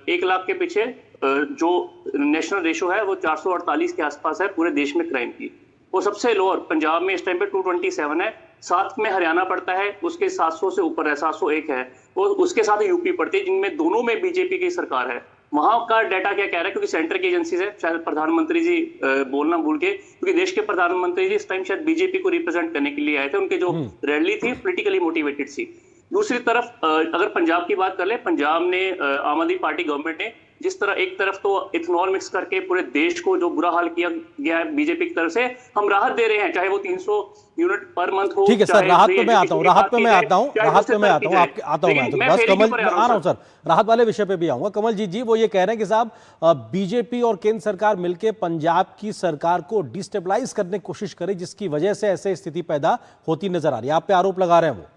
1 लाख के पीछे जो नेशनल रेशो है वो 448 के आसपास है पूरे देश में क्राइम की। वो सबसे लोअर पंजाब में इस टाइम पे 227 है, साथ में हरियाणा पड़ता है, उसके 700 से ऊपर है, 701 है, और उसके साथ यूपी पड़ती है, जिनमें दोनों में बीजेपी की सरकार है। वहां का डाटा क्या कह रहा है, क्योंकि सेंटर की एजेंसीज है, शायद प्रधानमंत्री जी बोलना भूल के, क्योंकि देश के प्रधानमंत्री जी इस टाइम शायद बीजेपी को रिप्रेजेंट करने के लिए आए थे, उनके जो रैली थी पॉलिटिकली मोटिवेटेड सी, दूसरी तरफ अगर पंजाब की बात कर ले, पंजाब ने आम आदमी पार्टी गवर्नमेंट ने जिस तरह एक तरफ तो इथेनॉल मिक्स करके पूरे देश को जो बुरा हाल किया गया है बीजेपी की तरफ से, हम राहत दे रहे हैं, चाहे वो 300 यूनिट पर मंथ हो। ठीक है सर, राहत पे मैं आता हूँ, राहत पे मैं आता हूँ, राहत पे मैं आता हूँ, आपके आता हूँ मैं तो बस कमल आ रहा हूँ सर, राहत वाले विषय पे भी आऊंगा। कमल जी वो ये कह रहे हैं कि साहब बीजेपी और केंद्र सरकार मिलकर पंजाब की सरकार को डिस्टेबलाइज करने की कोशिश करे, जिसकी वजह से ऐसे स्थिति पैदा होती नजर आ रही है। आप पे आरोप लगा रहे हैं वो।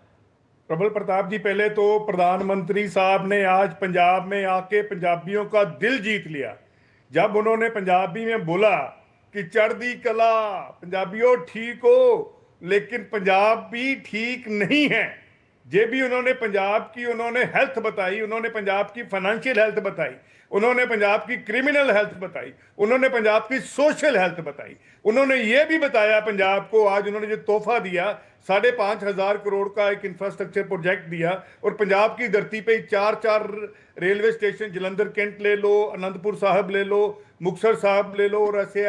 प्रबल प्रताप जी, पहले तो प्रधानमंत्री साहब ने आज पंजाब में आके पंजाबियों का दिल जीत लिया जब उन्होंने पंजाबी में बोला कि चढ़दी कला पंजाबियों ठीक हो, लेकिन पंजाब भी ठीक नहीं है। ये भी उन्होंने पंजाब की उन्होंने हेल्थ बताई, उन्होंने पंजाब की फाइनेंशियल हेल्थ बताई, उन्होंने पंजाब की क्रिमिनल हेल्थ बताई, उन्होंने पंजाब की सोशल हेल्थ बताई, उन्होंने ये भी बताया पंजाब को आज उन्होंने जो तोहफा दिया 5,500 करोड़ का एक इंफ्रास्ट्रक्चर प्रोजेक्ट दिया, और पंजाब की धरती पे 4 रेलवे स्टेशन, जलंधर कैंट ले लो, अनंतपुर साहब ले लो, मुक्तसर साहब ले लो, और ऐसे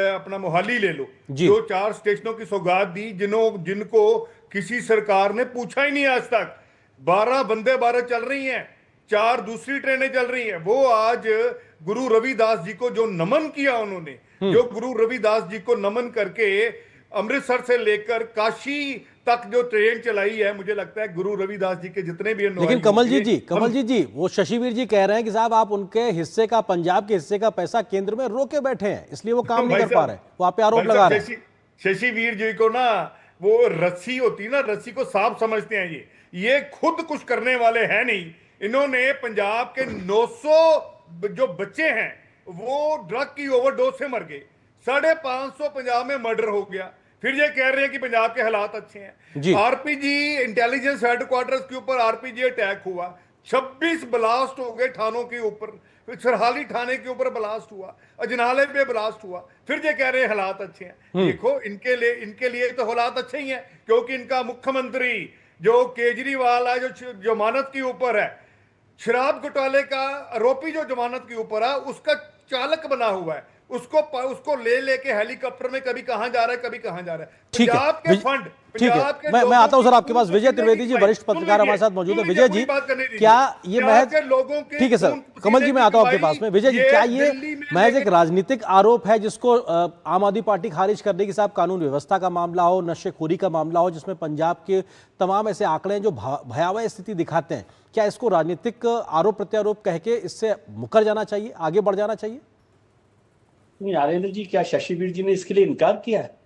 अपना मोहाली ले लो, जो 4 स्टेशनों की सौगात दी जिनको किसी सरकार ने पूछा ही नहीं आज तक। 12 वंदे भारत चल रही हैं, 4 दूसरी ट्रेनें चल रही हैं। वो आज गुरु रविदास जी को जो नमन किया उन्होंने, जो गुरु रविदास जी को नमन करके अमृतसर से लेकर काशी तक जो ट्रेन चलाई है, मुझे लगता है गुरु रविदास जी के जितने भी लेकिन कमल जी वो शशिवीर जी कह रहे हैं कि साहब आप उनके हिस्से का, पंजाब के हिस्से का पैसा केंद्र में रोके बैठे हैं, इसलिए वो काम नहीं कर पा रहे। वो आप पे आरोप लगा रहे हैं। शशिवीर जी को ना वो रस्सी होती है ना, रस्सी को सांप समझते हैं। ये खुद कुछ करने वाले हैं नहीं। इन्होंने पंजाब के 900 जो बच्चे हैं वो ड्रग की ओवरडोज से मर गए, 550 पंजाब में मर्डर हो गया, फिर ये कह रहे हैं कि पंजाब के हालात अच्छे हैं। आरपीजी इंटेलिजेंस हेडक्वार्टर्स के ऊपर आरपीजी अटैक हुआ, 26 ब्लास्ट हो गए थानों के ऊपर, फिर सरहाली थाने के ऊपर ब्लास्ट हुआ, अजनाले पे ब्लास्ट हुआ, फिर ये कह रहे हैं हालात अच्छे हैं। देखो इनके लिए तो हालात अच्छे ही हैं, क्योंकि इनका मुख्यमंत्री जो केजरीवाल है, जो जमानत के ऊपर है, शराब घोटाले का आरोपी जो जमानत के ऊपर है, उसका चालक बना हुआ है, उसको लेके हेलीकॉप्टर में कभी कहां जा रहा है, कभी कहां जा रहा है। ठीक है, फंड, ठीक है, मैं आता हूं सर आपके पास। विजय त्रिवेदी जी वरिष्ठ पत्रकार हमारे साथ मौजूद है। विजय जी, क्या ये महज, ठीक है सर, कमल जी मैं आता हूं आपके पास में। विजय जी, क्या ये महज एक राजनीतिक आरोप है जिसको आम आदमी पार्टी खारिज कर देगी? साहब, कानून व्यवस्था का मामला हो, नशेखोरी का मामला हो, जिसमें पंजाब के तमाम ऐसे आंकड़े हैं जो भयावह स्थिति दिखाते हैं, क्या इसको राजनीतिक आरोप प्रत्यारोप कह के इससे मुकर जाना चाहिए, आगे बढ़ जाना चाहिए? नरेंद्र जी, क्या शशिवीर जी ने इसके लिए इनकार किया है?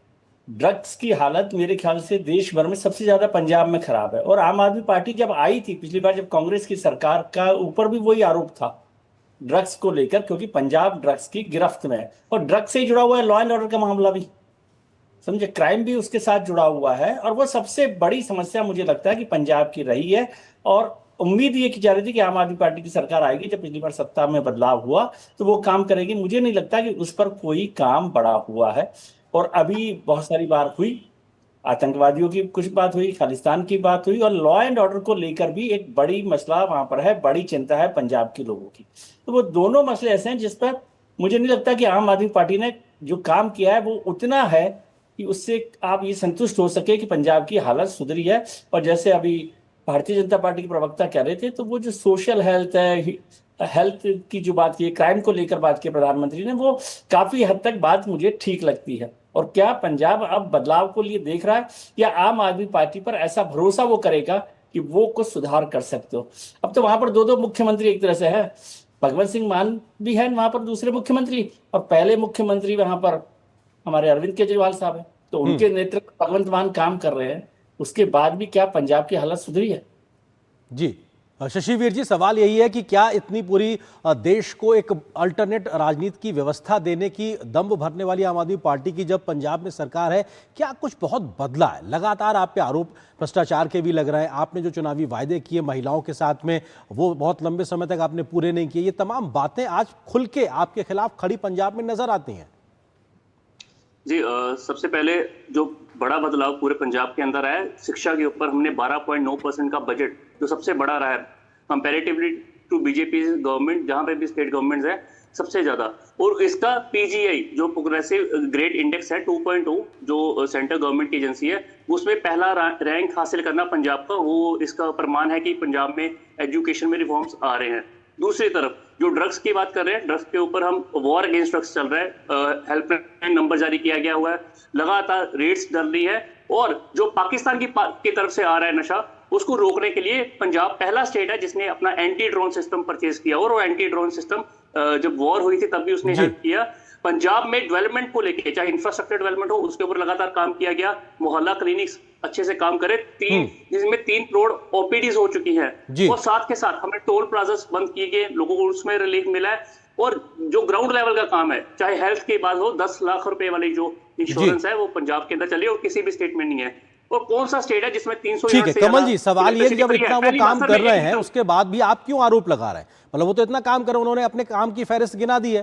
ड्रग्स की हालत मेरे ख्याल से देश भर में सबसे ज्यादा पंजाब में खराब है। और आम आदमी पार्टी जब आई थी पिछली बार, जब कांग्रेस की सरकार, का ऊपर भी वही आरोप था ड्रग्स को लेकर, क्योंकि पंजाब ड्रग्स की गिरफ्त में है और ड्रग्स से ही जुड़ा हुआ है लॉ एंड ऑर्डर का मामला भी, समझे, क्राइम भी उसके साथ जुड़ा हुआ है। और वो सबसे बड़ी समस्या मुझे लगता है कि पंजाब की रही है, और उम्मीद ये की जा रही थी कि आम आदमी पार्टी की सरकार आएगी, जब पिछली बार सत्ता में बदलाव हुआ तो वो काम करेगी। मुझे नहीं लगता कि उस पर कोई काम बड़ा हुआ है। और अभी बहुत सारी बार हुई, आतंकवादियों की कुछ बात हुई, खालिस्तान की बात हुई, और लॉ एंड ऑर्डर को लेकर भी एक बड़ी मसला वहां पर है, बड़ी चिंता है पंजाब के लोगों की। तो वो दोनों मसले ऐसे हैं जिस पर मुझे नहीं लगता कि आम आदमी पार्टी ने जो काम किया है वो उतना है कि उससे आप ये संतुष्ट हो सके कि पंजाब की हालत सुधरी है। और जैसे अभी भारतीय जनता पार्टी के प्रवक्ता कह रहे थे, तो वो जो सोशल हेल्थ है, हेल्थ की जो बात की, क्राइम को लेकर बात की प्रधानमंत्री ने, वो काफी हद तक बात मुझे ठीक लगती है। और क्या पंजाब अब बदलाव को लिए देख रहा है, या आम आदमी पार्टी पर ऐसा भरोसा वो करेगा कि वो कुछ सुधार कर सकते हो? अब तो वहां पर 2 मुख्यमंत्री एक तरह से है, भगवंत सिंह मान भी है वहां पर दूसरे मुख्यमंत्री, और पहले मुख्यमंत्री वहां पर हमारे अरविंद केजरीवाल साहब है। तो उनके नेतृत्व भगवंत मान काम कर रहे हैं, उसके बाद भी क्या पंजाब की हालत सुधरी है? जी शशिवीर जी, सवाल यही है कि क्या इतनी पूरी देश को एक अल्टरनेट राजनीति की व्यवस्था देने की दम भरने वाली आम आदमी पार्टी की जब पंजाब में सरकार है, क्या कुछ बहुत बदला है? लगातार आप पे आरोप भ्रष्टाचार के भी लग रहे हैं, आपने जो चुनावी वायदे किए महिलाओं के साथ में वो बहुत लंबे समय तक आपने पूरे नहीं किए, ये तमाम बातें आज खुल के आपके खिलाफ खड़ी पंजाब में नजर आती हैं। जी, सबसे पहले जो बड़ा बदलाव पूरे पंजाब के अंदर आया, शिक्षा के ऊपर हमने 12.9% का बजट, जो सबसे बड़ा रहा है कंपैरेटिवली टू बीजेपी गवर्नमेंट, जहां पे भी स्टेट गवर्नमेंट्स है, सबसे ज्यादा। और इसका पीजीआई जो प्रोग्रेसिव ग्रेड इंडेक्स है 2.2 जो सेंट्रल गवर्नमेंट की एजेंसी है, उसमें पहला रैंक हासिल करना पंजाब का, वो इसका प्रमाण है कि पंजाब में एजुकेशन में रिफॉर्म्स आ रहे हैं। दूसरी तरफ जो ड्रग्स की बात कर रहे हैं, ड्रग्स के ऊपर हम वॉर अगेंस्ट ड्रग्स चल रहा है, हेल्पलाइन नंबर जारी किया गया हुआ है, लगातार रेड्स चल रही है, और जो पाकिस्तान की तरफ से आ रहा है नशा, उसको रोकने के लिए पंजाब पहला स्टेट है जिसने अपना एंटी ड्रोन सिस्टम परचेज किया। और वो एंटी ड्रोन सिस्टम जब वॉर हुई थी तब भी उसने हेल्प किया। पंजाब में डेवलपमेंट को लेके, चाहे इंफ्रास्ट्रक्चर डेवलपमेंट हो, उसके ऊपर लगातार काम किया गया। मोहल्ला क्लिनिक्स अच्छे से काम करे, जिसमें 3 करोड़ ओपीडीज हो चुकी है, और साथ के साथ हमें टोल प्लाजास बंद किए गए, लोगों को उसमें रिलीफ मिला है। और जो ग्राउंड लेवल का काम है, चाहे हेल्थ की बात हो, 10 लाख रुपए वाली जो इंश्योरेंस है वो पंजाब के अंदर चली और किसी भी स्टेट में नहीं है। और कौन सा स्टेट है जिसमें 300 ठीक है कमल जी, सवाल ये जब इतना वो काम कर रहे हैं उसके बाद भी आप क्यों आरोप लगा रहे हैं? मतलब वो तो इतना काम कर, उन्होंने अपने काम की फहरिस्त गिना दी है।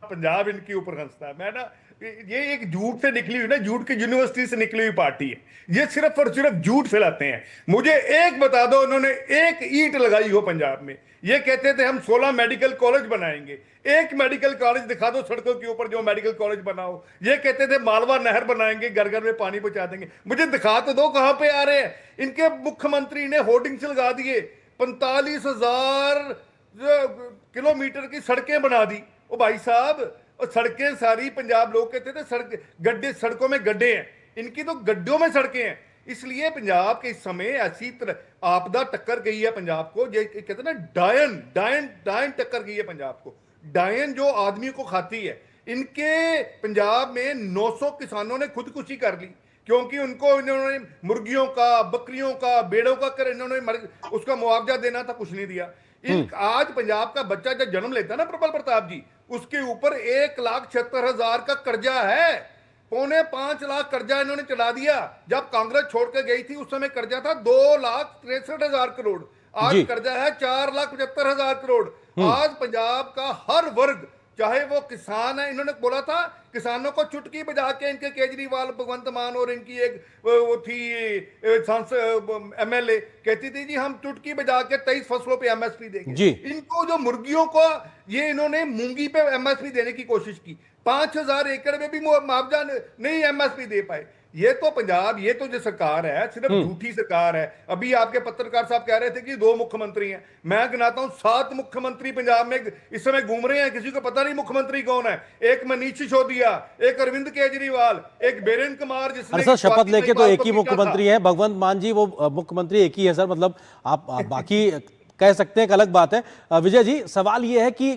पंजाब इनके ऊपर हंसता है। मैं ना, ये एक झूठ से निकली हुई ना, झूठ की यूनिवर्सिटी से निकली हुई पार्टी है। ये सिर्फ और सिर्फ झूठ फैलाते हैं। मुझे एक बता दो, उन्होंने एक ईंट लगाई हो पंजाब में? ये कहते थे हम 16 मेडिकल कॉलेज बनाएंगे, एक मेडिकल कॉलेज दिखा दो सड़कों के ऊपर जो मेडिकल कॉलेज बनाओ। ये कहते थे मालवा नहर बनाएंगे, घर घर में पानी पहुंचा देंगे। मुझे दिखा तो दो कहां पे आ रहे हैं। इनके मुख्यमंत्री ने होर्डिंग्स लगा दिए, 45,000 किलोमीटर की सड़कें बना दी। ओ भाई साहब, और सड़कें सारी पंजाब, लोग कहते थे सड़क गड्ढे, सड़कों में गड्ढे हैं, इनकी तो गड्ढों में सड़कें हैं। इसलिए पंजाब के इस समय ऐसी तरह आपदा टक्कर गई है पंजाब को, ये कहते हैं ना डायन टक्कर गई है पंजाब को। डायन जो आदमी को खाती है। इनके पंजाब में 900 किसानों ने खुदकुशी कर ली, क्योंकि उनको इन्होंने मुर्गियों का, बकरियों का, बेड़ों का कर इन्होंने उसका मुआवजा देना था, कुछ नहीं दिया। आज पंजाब का बच्चा जब जन्म लेता है ना प्रबल प्रताप जी, उसके ऊपर 1,76,000 का कर्जा है। 4.25 लाख कर्जा इन्होंने चढ़ा दिया। जब कांग्रेस छोड़ के गई थी उस समय कर्जा था 2,63,000 करोड़, आज कर्जा है 4,75,000 करोड़। आज पंजाब का हर वर्ग, चाहे वो किसान है, इन्होंने बोला था किसानों को चुटकी बजा के, इनके केजरीवाल, भगवंत मान और इनकी एक वो थी सांसद एमएलए कहती थी जी हम चुटकी बजा के 23 फसलों पे एमएसपी देंगे। इनको जो मुर्गियों को, ये इन्होंने मूंगी पे एमएसपी देने की कोशिश की, 5,000 एकड़ में भी मुआवजा नहीं एमएसपी दे पाए। ये तो पंजाब, ये तो जो सरकार है सिर्फ झूठी सरकार है। अभी आपके पत्रकार साहब कह रहे थे कि 2 मुख्यमंत्री हैं, मैं गिनाता हूं 7 मुख्यमंत्री पंजाब में इस समय घूम रहे हैं, किसी को पता नहीं मुख्यमंत्री कौन है। एक मनीष सिसोदिया, एक अरविंद केजरीवाल, एक बीरेंद्र कुमार, जिसने शपथ लेके तो एक ही मुख्यमंत्री है, भगवंत मान जी वो मुख्यमंत्री एक ही है सर। मतलब आप बाकी कह सकते हैं, एक अलग बात है। विजय जी, सवाल यह है कि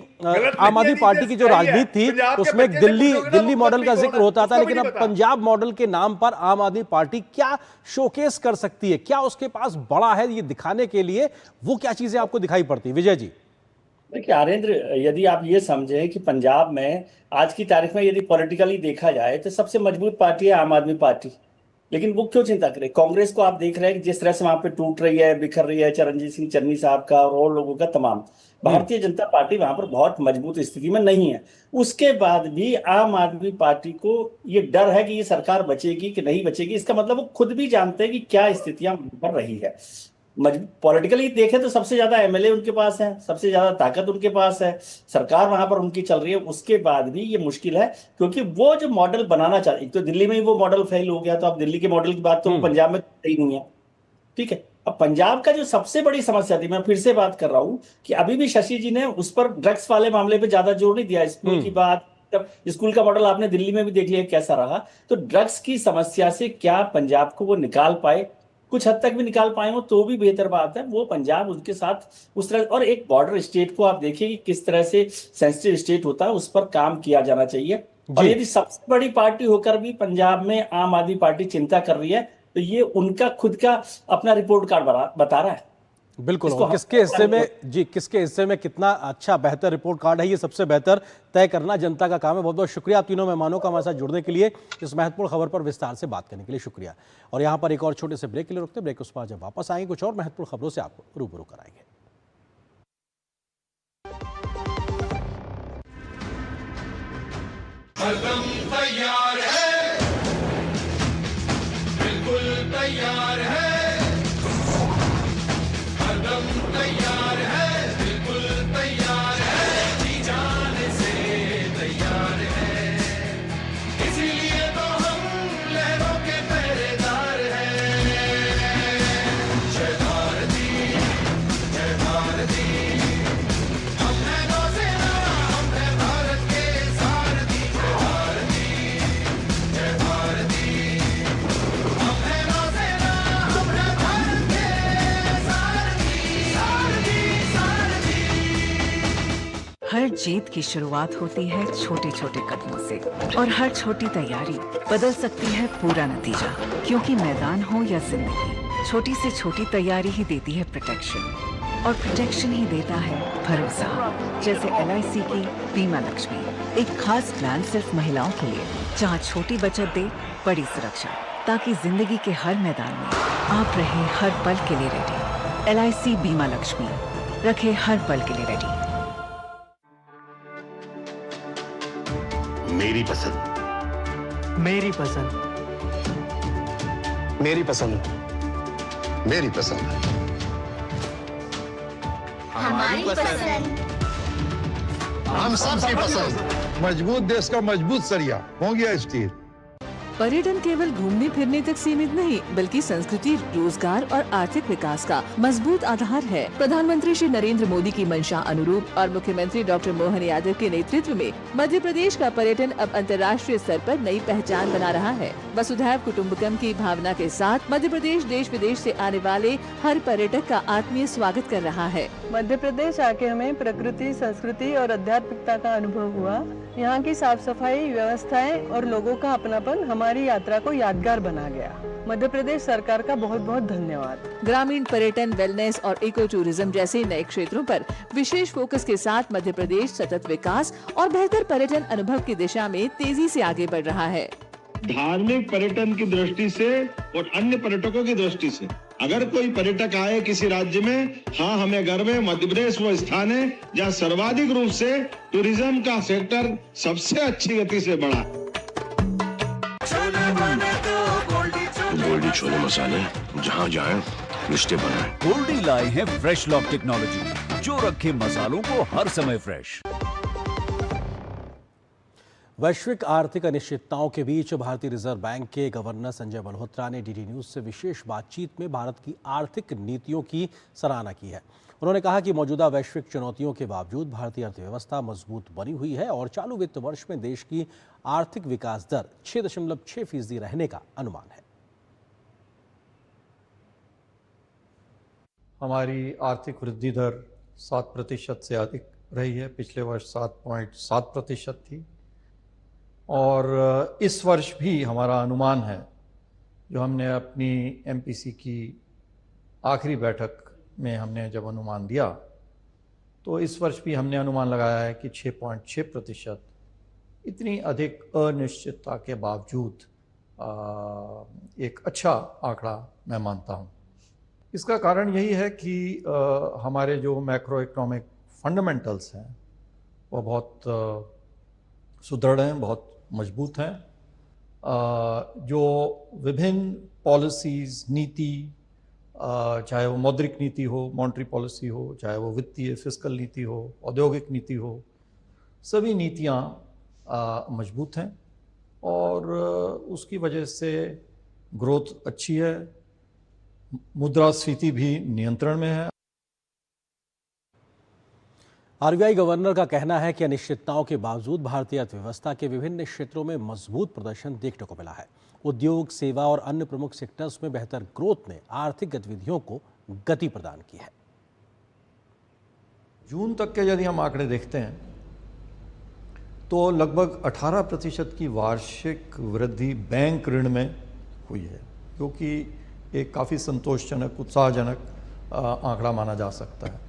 आम आदमी पार्टी की जो राजनीति थी उसमें दिल्ली मॉडल का जिक्र होता था, लेकिन अब पंजाब मॉडल के नाम पर आम आदमी पार्टी क्या शोकेस कर सकती है? क्या उसके पास बड़ा है ये दिखाने के लिए? वो क्या चीजें आपको दिखाई पड़ती? विजय जी देखिए आरेंद्र, यदि आप ये समझें कि पंजाब में आज की तारीख में यदि पॉलिटिकली देखा जाए तो सबसे मजबूत पार्टी है आम आदमी पार्टी, लेकिन वो क्यों चिंता करे? कांग्रेस को आप देख रहे हैं कि जिस तरह से वहां पे टूट रही है, बिखर रही है, चरणजीत सिंह चन्नी साहब का और लोगों का तमाम। भारतीय जनता पार्टी वहां पर बहुत मजबूत स्थिति में नहीं है। उसके बाद भी आम आदमी पार्टी को ये डर है कि ये सरकार बचेगी कि नहीं बचेगी। इसका मतलब वो खुद भी जानते हैं कि क्या स्थितियां बढ़ रही है। पॉलिटिकली देखें तो सबसे ज्यादा एमएलए उनके पास है, सबसे ज्यादा ताकत उनके पास है, सरकार वहां पर उनकी चल रही है। उसके बाद भी ये मुश्किल है, क्योंकि वो जो मॉडल बनाना चाहते, तो दिल्ली में ही वो मॉडल फेल हो गया, तो अब दिल्ली के मॉडल की बात तो पंजाब में ही नहीं है। ठीक है, अब पंजाब का जो सबसे बड़ी समस्या थी, मैं फिर से बात कर रहा हूं कि अभी भी शशि जी ने उस पर ड्रग्स वाले मामले पे ज्यादा जोर नहीं दिया। स्कूल की बात, स्कूल का मॉडल आपने दिल्ली में भी देख लिया कैसा रहा। तो ड्रग्स की समस्या से क्या पंजाब को वो निकाल पाए? कुछ हद तक भी निकाल पाए हो तो भी बेहतर बात है। वो पंजाब उनके साथ उस तरह, और एक बॉर्डर स्टेट को आप देखिए कि किस तरह से सेंसिटिव स्टेट होता है, उस पर काम किया जाना चाहिए। और यदि सबसे बड़ी पार्टी होकर भी पंजाब में आम आदमी पार्टी चिंता कर रही है, तो ये उनका खुद का अपना रिपोर्ट कार्ड बता रहा है। बिल्कुल, किसके हिस्से में जी, किसके हिस्से में कितना अच्छा बेहतर रिपोर्ट कार्ड है, ये सबसे बेहतर तय करना जनता का काम है। बहुत बहुत शुक्रिया आप तीनों मेहमानों का हमारे साथ जुड़ने के लिए, इस महत्वपूर्ण खबर पर विस्तार से बात करने के लिए शुक्रिया। और यहाँ पर एक और छोटे से ब्रेक के लिए रुकते, ब्रेक उस पर जब वापस आएंगे कुछ और महत्वपूर्ण खबरों से आपको रूबरू कराएंगे। तैयार है, बिल्कुल तैयार है, तैयार है, बिल्कुल तैयार जीत की शुरुआत होती है छोटे छोटे कदमों से और हर छोटी तैयारी बदल सकती है पूरा नतीजा, क्योंकि मैदान हो या जिंदगी, छोटी से छोटी तैयारी ही देती है प्रोटेक्शन और प्रोटेक्शन ही देता है भरोसा। जैसे LIC की बीमा लक्ष्मी, एक खास प्लान सिर्फ महिलाओं के लिए, जहां छोटी बचत दे बड़ी सुरक्षा, ताकि जिंदगी के हर मैदान में आप रहे हर पल के लिए रेडी। LIC बीमा लक्ष्मी, रखे हर पल के लिए रेडी। मेरी पसंद, मेरी पसंद, मेरी पसंद, मेरी पसंद, हमारी पसंद, हम सबकी पसंद। मजबूत देश का मजबूत सरिया मोंगिया स्टील। पर्यटन केवल घूमने फिरने तक सीमित नहीं, बल्कि संस्कृति, रोजगार और आर्थिक विकास का मजबूत आधार है। प्रधानमंत्री श्री नरेंद्र मोदी की मंशा अनुरूप और मुख्यमंत्री डॉक्टर मोहन यादव के नेतृत्व में मध्य प्रदेश का पर्यटन अब अंतर्राष्ट्रीय स्तर पर नई पहचान बना रहा है। वसुधैव कुटुम्बकम की भावना के साथ मध्य प्रदेश देश विदेश से आने वाले हर पर्यटक का आत्मीय स्वागत कर रहा है। मध्य प्रदेश आके हमें प्रकृति, संस्कृति और आध्यात्मिकता का अनुभव हुआ। यहाँ की साफ सफाई, व्यवस्थाएं और लोगों का अपनापन हमारी यात्रा को यादगार बना गया। मध्य प्रदेश सरकार का बहुत बहुत धन्यवाद। ग्रामीण पर्यटन, वेलनेस और इको टूरिज्म जैसे नए क्षेत्रों पर विशेष फोकस के साथ मध्य प्रदेश सतत विकास और बेहतर पर्यटन अनुभव की दिशा में तेजी से आगे बढ़ रहा है। धार्मिक पर्यटन की दृष्टि से और अन्य पर्यटकों की दृष्टि से अगर कोई पर्यटक आए किसी राज्य में, हाँ हमें गर्व है, मध्य प्रदेश वो स्थान है जहाँ सर्वाधिक रूप से टूरिज्म का सेक्टर सबसे अच्छी गति से बढ़ा। गोल्डी छोले मसाले, जहाँ जाए रिश्ते बनाए। गोल्डी लाए हैं फ्रेश लॉक टेक्नोलॉजी, जो रखे मसालों को हर समय फ्रेश। वैश्विक आर्थिक अनिश्चितताओं के बीच भारतीय रिजर्व बैंक के गवर्नर संजय मल्होत्रा ने डीडी न्यूज से विशेष बातचीत में भारत की आर्थिक नीतियों की सराहना की है। उन्होंने कहा कि मौजूदा वैश्विक चुनौतियों के बावजूद भारतीय अर्थव्यवस्था मजबूत बनी हुई है और चालू वित्त वर्ष में देश की आर्थिक विकास दर 6.6% रहने का अनुमान है। हमारी आर्थिक वृद्धि दर 7% से अधिक रही है। पिछले वर्ष 7.7% थी और इस वर्ष भी हमारा अनुमान है, जो हमने अपनी MPC की आखिरी बैठक में हमने जब अनुमान दिया, तो इस वर्ष भी हमने अनुमान लगाया है कि 6.6%। इतनी अधिक अनिश्चितता के बावजूद एक अच्छा आंकड़ा मैं मानता हूँ। इसका कारण यही है कि हमारे जो मैक्रो इकोनॉमिक फंडामेंटल्स हैं वो बहुत सुदृढ़ हैं, बहुत मजबूत हैं। जो विभिन्न पॉलिसीज़, नीति, चाहे वो मौद्रिक नीति हो, मॉनेटरी पॉलिसी हो, चाहे वो वित्तीय फिस्कल नीति हो, औद्योगिक नीति हो, सभी नीतियाँ मजबूत हैं और उसकी वजह से ग्रोथ अच्छी है, मुद्रास्फीति भी नियंत्रण में है। RBI गवर्नर का कहना है कि अनिश्चितताओं के बावजूद भारतीय अर्थव्यवस्था के विभिन्न क्षेत्रों में मजबूत प्रदर्शन देखने को मिला है। उद्योग, सेवा और अन्य प्रमुख सेक्टर्स में बेहतर ग्रोथ ने आर्थिक गतिविधियों को गति प्रदान की है। जून तक के यदि हम आंकड़े देखते हैं तो लगभग 18% की वार्षिक वृद्धि बैंक ऋण में हुई है, जो कि एक काफ़ी संतोषजनक, उत्साहजनक आंकड़ा माना जा सकता है।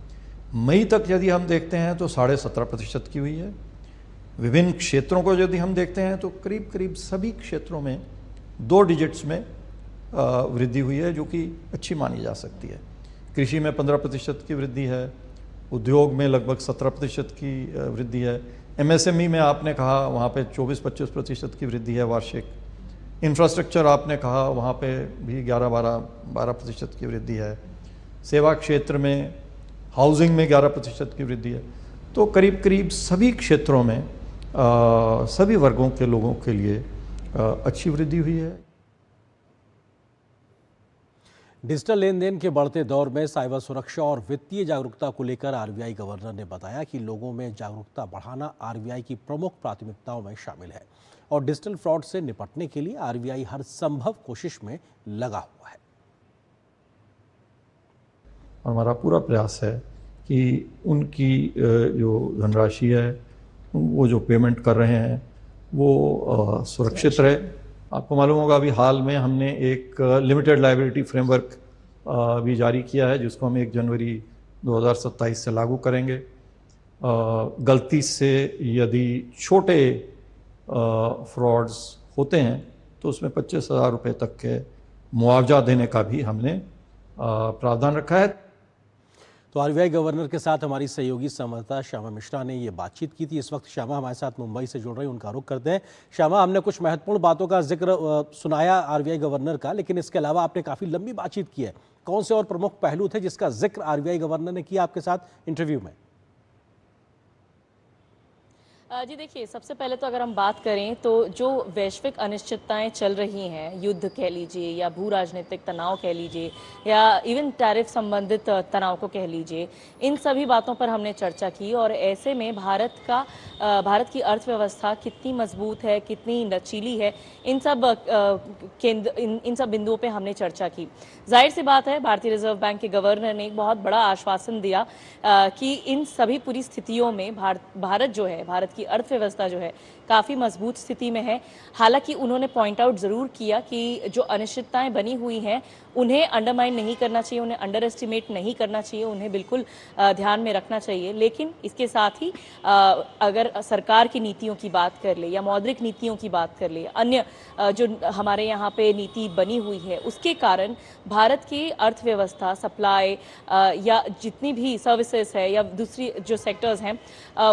मई तक यदि हम देखते हैं तो 17.5% की हुई है। विभिन्न क्षेत्रों को यदि हम देखते हैं तो करीब करीब सभी क्षेत्रों में 2 डिजिट्स में वृद्धि हुई है, जो कि अच्छी मानी जा सकती है। कृषि में 15% की वृद्धि है, उद्योग में लगभग 17% की वृद्धि है, MSME में आपने कहा वहाँ पे 24-25% की वृद्धि है वार्षिक, इंफ्रास्ट्रक्चर आपने कहा वहाँ पे भी 11-12% की वृद्धि है, सेवा क्षेत्र में, हाउसिंग में 11% की वृद्धि है। तो करीब करीब सभी क्षेत्रों में सभी वर्गों के लोगों के लिए अच्छी वृद्धि हुई है। डिजिटल लेन देन के बढ़ते दौर में साइबर सुरक्षा और वित्तीय जागरूकता को लेकर RBI गवर्नर ने बताया कि लोगों में जागरूकता बढ़ाना RBI की प्रमुख प्राथमिकताओं में शामिल है और डिजिटल फ्रॉड से निपटने के लिए RBI हर संभव कोशिश में लगा हुआ है। हमारा पूरा प्रयास है कि उनकी जो धनराशि है वो जो पेमेंट कर रहे हैं वो सुरक्षित रहे। आपको मालूम होगा अभी हाल में हमने एक लिमिटेड लायबिलिटी फ्रेमवर्क भी जारी किया है जिसको हम 1 जनवरी 2027 से लागू करेंगे। गलती से यदि छोटे फ्रॉड्स होते हैं तो उसमें 25,000 रुपये तक के मुआवजा देने का भी हमने प्रावधान रखा है। तो आरबीआई गवर्नर के साथ हमारी सहयोगी संवाददाता श्यामा मिश्रा ने ये बातचीत की थी। इस वक्त श्यामा हमारे साथ मुंबई से जुड़ रही, उनका रुख करते हैं। श्यामा, हमने कुछ महत्वपूर्ण बातों का जिक्र सुनाया आरबीआई गवर्नर का, लेकिन इसके अलावा आपने काफ़ी लंबी बातचीत की है। कौन से और प्रमुख पहलू थे जिसका जिक्र आरबीआई गवर्नर ने किया आपके साथ इंटरव्यू में? जी देखिए, सबसे पहले तो अगर हम बात करें तो जो वैश्विक अनिश्चितताएं चल रही हैं, युद्ध कह लीजिए या भू राजनीतिक तनाव कह लीजिए या इवन टैरिफ संबंधित तनाव को कह लीजिए, इन सभी बातों पर हमने चर्चा की। और ऐसे में भारत की अर्थव्यवस्था कितनी मजबूत है, कितनी लचीली है, इन सब बिंदुओं पे हमने चर्चा की। जाहिर सी बात है, भारतीय रिजर्व बैंक के गवर्नर ने एक बहुत बड़ा आश्वासन दिया कि इन सभी पूरी स्थितियों में भारत जो है, भारत की अर्थव्यवस्था जो है काफ़ी मजबूत स्थिति में है। हालांकि उन्होंने पॉइंट आउट ज़रूर किया कि जो अनिश्चितताएं बनी हुई हैं उन्हें अंडरमाइन नहीं करना चाहिए, उन्हें अंडर एस्टिमेट नहीं करना चाहिए, उन्हें बिल्कुल ध्यान में रखना चाहिए। लेकिन इसके साथ ही अगर सरकार की नीतियों की बात कर ले या मौद्रिक नीतियों की बात कर ले, अन्य जो हमारे यहाँ पे नीति बनी हुई है, उसके कारण भारत की अर्थव्यवस्था, सप्लाई या जितनी भी सर्विसेज है या दूसरी जो सेक्टर्स हैं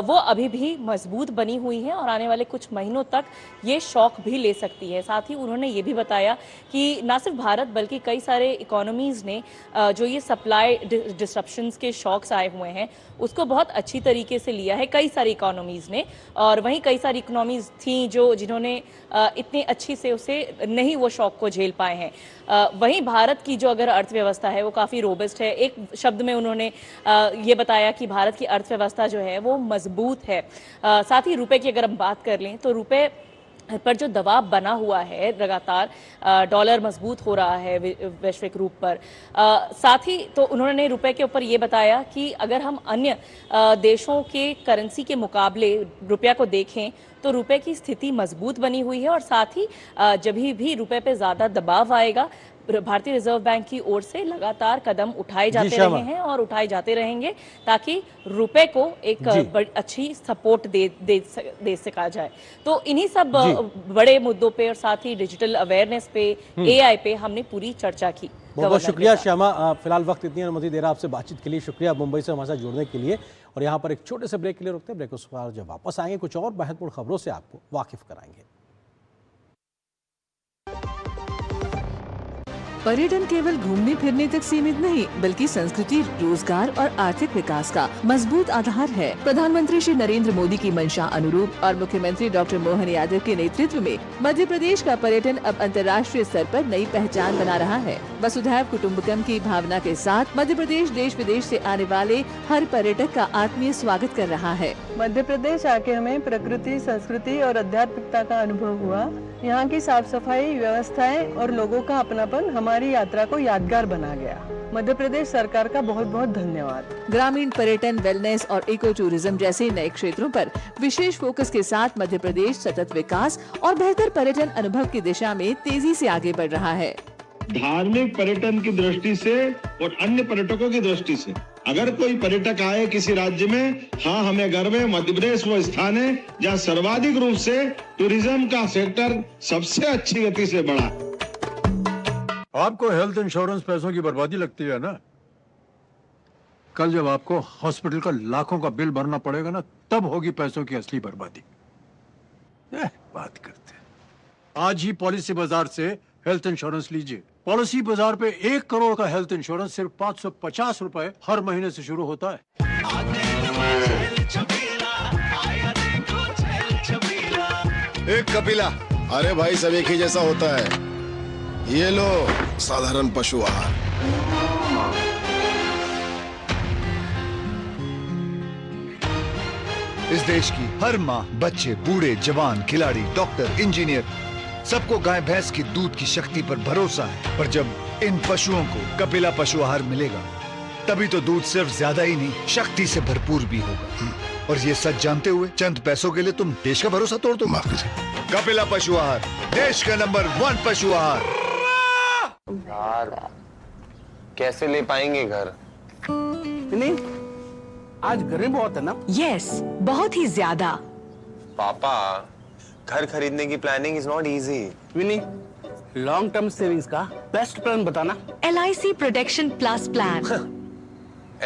वो अभी भी मजबूत बनी हुई हैं और आने वाले कुछ महीनों तक ये शॉक भी ले सकती है। साथ ही उन्होंने ये भी बताया कि ना सिर्फ भारत बल्कि कई सारे इकोनॉमीज़ ने जो ये सप्लाई डिसरप्शंस के शॉक्स आए हुए हैं उसको बहुत अच्छी तरीके से लिया है, कई सारी इकोनॉमीज़ ने। और वहीं कई सारी इकोनॉमीज़ थी जिन्होंने इतनी अच्छी से उसे नहीं वो शॉक को झेल पाए हैं। वहीं भारत की जो अगर अर्थव्यवस्था है वो काफ़ी रोबस्ट है। एक शब्द में उन्होंने ये बताया कि भारत की अर्थव्यवस्था जो है वो मजबूत है। साथ ही रुपए की अगर हम बात कर लें तो रुपए पर जो दबाव बना हुआ है लगातार, डॉलर मजबूत हो रहा है वैश्विक रूप पर। साथ ही तो उन्होंने रुपए के ऊपर ये बताया कि अगर हम अन्य देशों के करेंसी के मुकाबले रुपया को देखें तो रुपए की स्थिति मजबूत बनी हुई है। और साथ ही जब भी रुपए पे ज़्यादा दबाव आएगा, भारतीय रिजर्व बैंक की ओर से लगातार कदम उठाए जाते रहे हैं और उठाए जाते रहेंगे ताकि रुपए को एक अच्छी सपोर्ट दे सका जाए। तो इन्हीं सब बड़े मुद्दों पे और साथ ही डिजिटल अवेयरनेस पे, एआई पे हमने पूरी चर्चा की। बहुत शुक्रिया श्यामा, फिलहाल वक्त इतनी अनुमति दे रहा आपसे बातचीत के लिए शुक्रिया मुंबई से हमारे साथ जुड़ने के लिए। और यहाँ पर एक छोटे से ब्रेक के लिए रुकते हैं। ब्रेक के बाद जब वापस आएंगे कुछ और महत्वपूर्ण खबरों से आपको वाकिफ कराएंगे। पर्यटन केवल घूमने फिरने तक सीमित नहीं बल्कि संस्कृति, रोजगार और आर्थिक विकास का मजबूत आधार है। प्रधानमंत्री श्री नरेंद्र मोदी की मंशा अनुरूप और मुख्यमंत्री डॉक्टर मोहन यादव के नेतृत्व में मध्य प्रदेश का पर्यटन अब अंतर्राष्ट्रीय स्तर पर नई पहचान बना रहा है। वसुधैव कुटुम्बकम की भावना के साथ मध्य प्रदेश देश विदेश से आने वाले हर पर्यटक का आत्मीय स्वागत कर रहा है। मध्य प्रदेश आके हमें प्रकृति, संस्कृति और आध्यात्मिकता का अनुभव हुआ। यहाँ की साफ सफाई, व्यवस्थाएं और लोगों का अपनापन हमारी यात्रा को यादगार बना गया। मध्य प्रदेश सरकार का बहुत बहुत धन्यवाद। ग्रामीण पर्यटन, वेलनेस और इको टूरिज्म जैसे नए क्षेत्रों पर विशेष फोकस के साथ मध्य प्रदेश सतत विकास और बेहतर पर्यटन अनुभव की दिशा में तेजी से आगे बढ़ रहा है। धार्मिक पर्यटन की दृष्टि से और अन्य पर्यटकों की दृष्टि से अगर कोई पर्यटक आए किसी राज्य में, हाँ हमें गर्व है, मध्य प्रदेश वो स्थान है जहाँ सर्वाधिक रूप से टूरिज्म का सेक्टर सबसे अच्छी गति से बढ़ा। आपको हेल्थ इंश्योरेंस पैसों की बर्बादी लगती है ना? कल जब आपको हॉस्पिटल का लाखों का बिल भरना पड़ेगा ना, तब होगी पैसों की असली बर्बादी। बात करते हैं। आज ही पॉलिसी बाजार से हेल्थ इंश्योरेंस लीजिए। पॉलिसी बाजार पे 1 करोड़ का हेल्थ इंश्योरेंस सिर्फ 550 रुपए हर महीने से शुरू होता है। एक कपिला, अरे भाई सब एक ही जैसा होता है। ये लो साधारण पशु आहार। इस देश की हर माँ, बच्चे, बूढ़े, जवान, खिलाड़ी, डॉक्टर, इंजीनियर, सबको गाय भैंस की दूध की शक्ति पर भरोसा है। पर जब इन पशुओं को कपिला पशु आहार मिलेगा तभी तो दूध सिर्फ ज्यादा ही नहीं, शक्ति से भरपूर भी होगा। और ये सच जानते हुए चंद पैसों के लिए तुम देश का भरोसा तोड़ दो। माफ कीजिए। कपिला पशु आहार, देश का नंबर 1 पशु आहार। यार कैसे ले पाएंगे घर? नहीं, आज गर्मी बहुत है ना? यस, बहुत ही ज्यादा। पापा, घर खरीदने की प्लानिंग इज नॉट इजी। विनी, लॉन्ग टर्म सेविंग्स का बेस्ट प्लान बताना। LIC protection plus plan.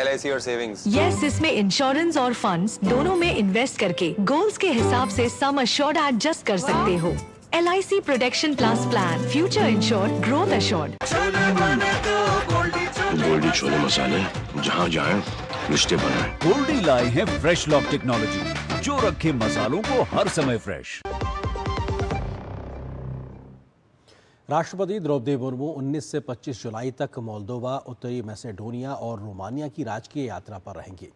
LIC और सेविंग्स। यस, इसमें इंश्योरेंस और फंड्स दोनों में इन्वेस्ट करके गोल्स के हिसाब से सम अश्योर्ड एडजस्ट कर सकते हो। LIC protection plus plan, future insured, growth assured. Goldiee छोले मसाले, जहाँ जाए रिश्ते बनाए। गोल्डी लाए हैं फ्रेश लॉक टेक्नोलॉजी, जो रखे मसालों को हर समय फ्रेश। राष्ट्रपति द्रौपदी मुर्मू 19 से 25 जुलाई तक मोल्दोवा, उत्तरी मैसेडोनिया और रोमानिया की राजकीय यात्रा पर रहेंगी।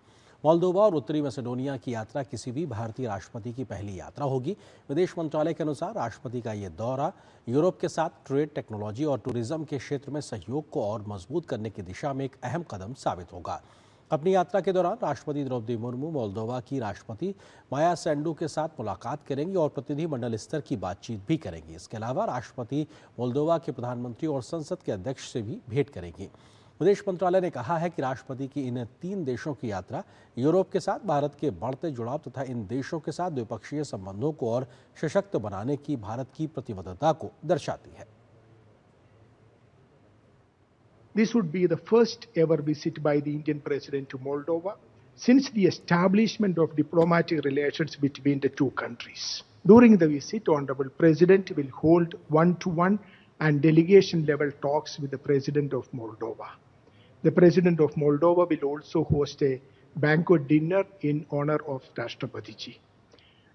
मोल्दोवा और उत्तरी मैसेडोनिया की यात्रा किसी भी भारतीय राष्ट्रपति की पहली यात्रा होगी। विदेश मंत्रालय के अनुसार राष्ट्रपति का ये दौरा यूरोप के साथ ट्रेड, टेक्नोलॉजी और टूरिज्म के क्षेत्र में सहयोग को और मजबूत करने की दिशा में एक अहम कदम साबित होगा। अपनी यात्रा के दौरान राष्ट्रपति द्रौपदी मुर्मू मोल्दोवा की राष्ट्रपति माया सैंडू के साथ मुलाकात करेंगी और प्रतिनिधिमंडल स्तर की बातचीत भी करेंगी। इसके अलावा राष्ट्रपति मोल्दोवा के प्रधानमंत्री और संसद के अध्यक्ष से भी भेंट करेंगी। विदेश मंत्रालय ने कहा है कि राष्ट्रपति की इन 3 देशों की यात्रा यूरोप के साथ भारत के बढ़ते जुड़ाव तथा इन देशों के साथ द्विपक्षीय संबंधों को और सशक्त बनाने की भारत की प्रतिबद्धता को दर्शाती है। This would be the first ever visit by the Indian President to Moldova since the establishment of diplomatic relations between the two countries. During the visit, Honorable President will hold one-to-one and delegation-level talks with the President of Moldova. The President of Moldova will also host a banquet dinner in honor of Rashtrapati Ji.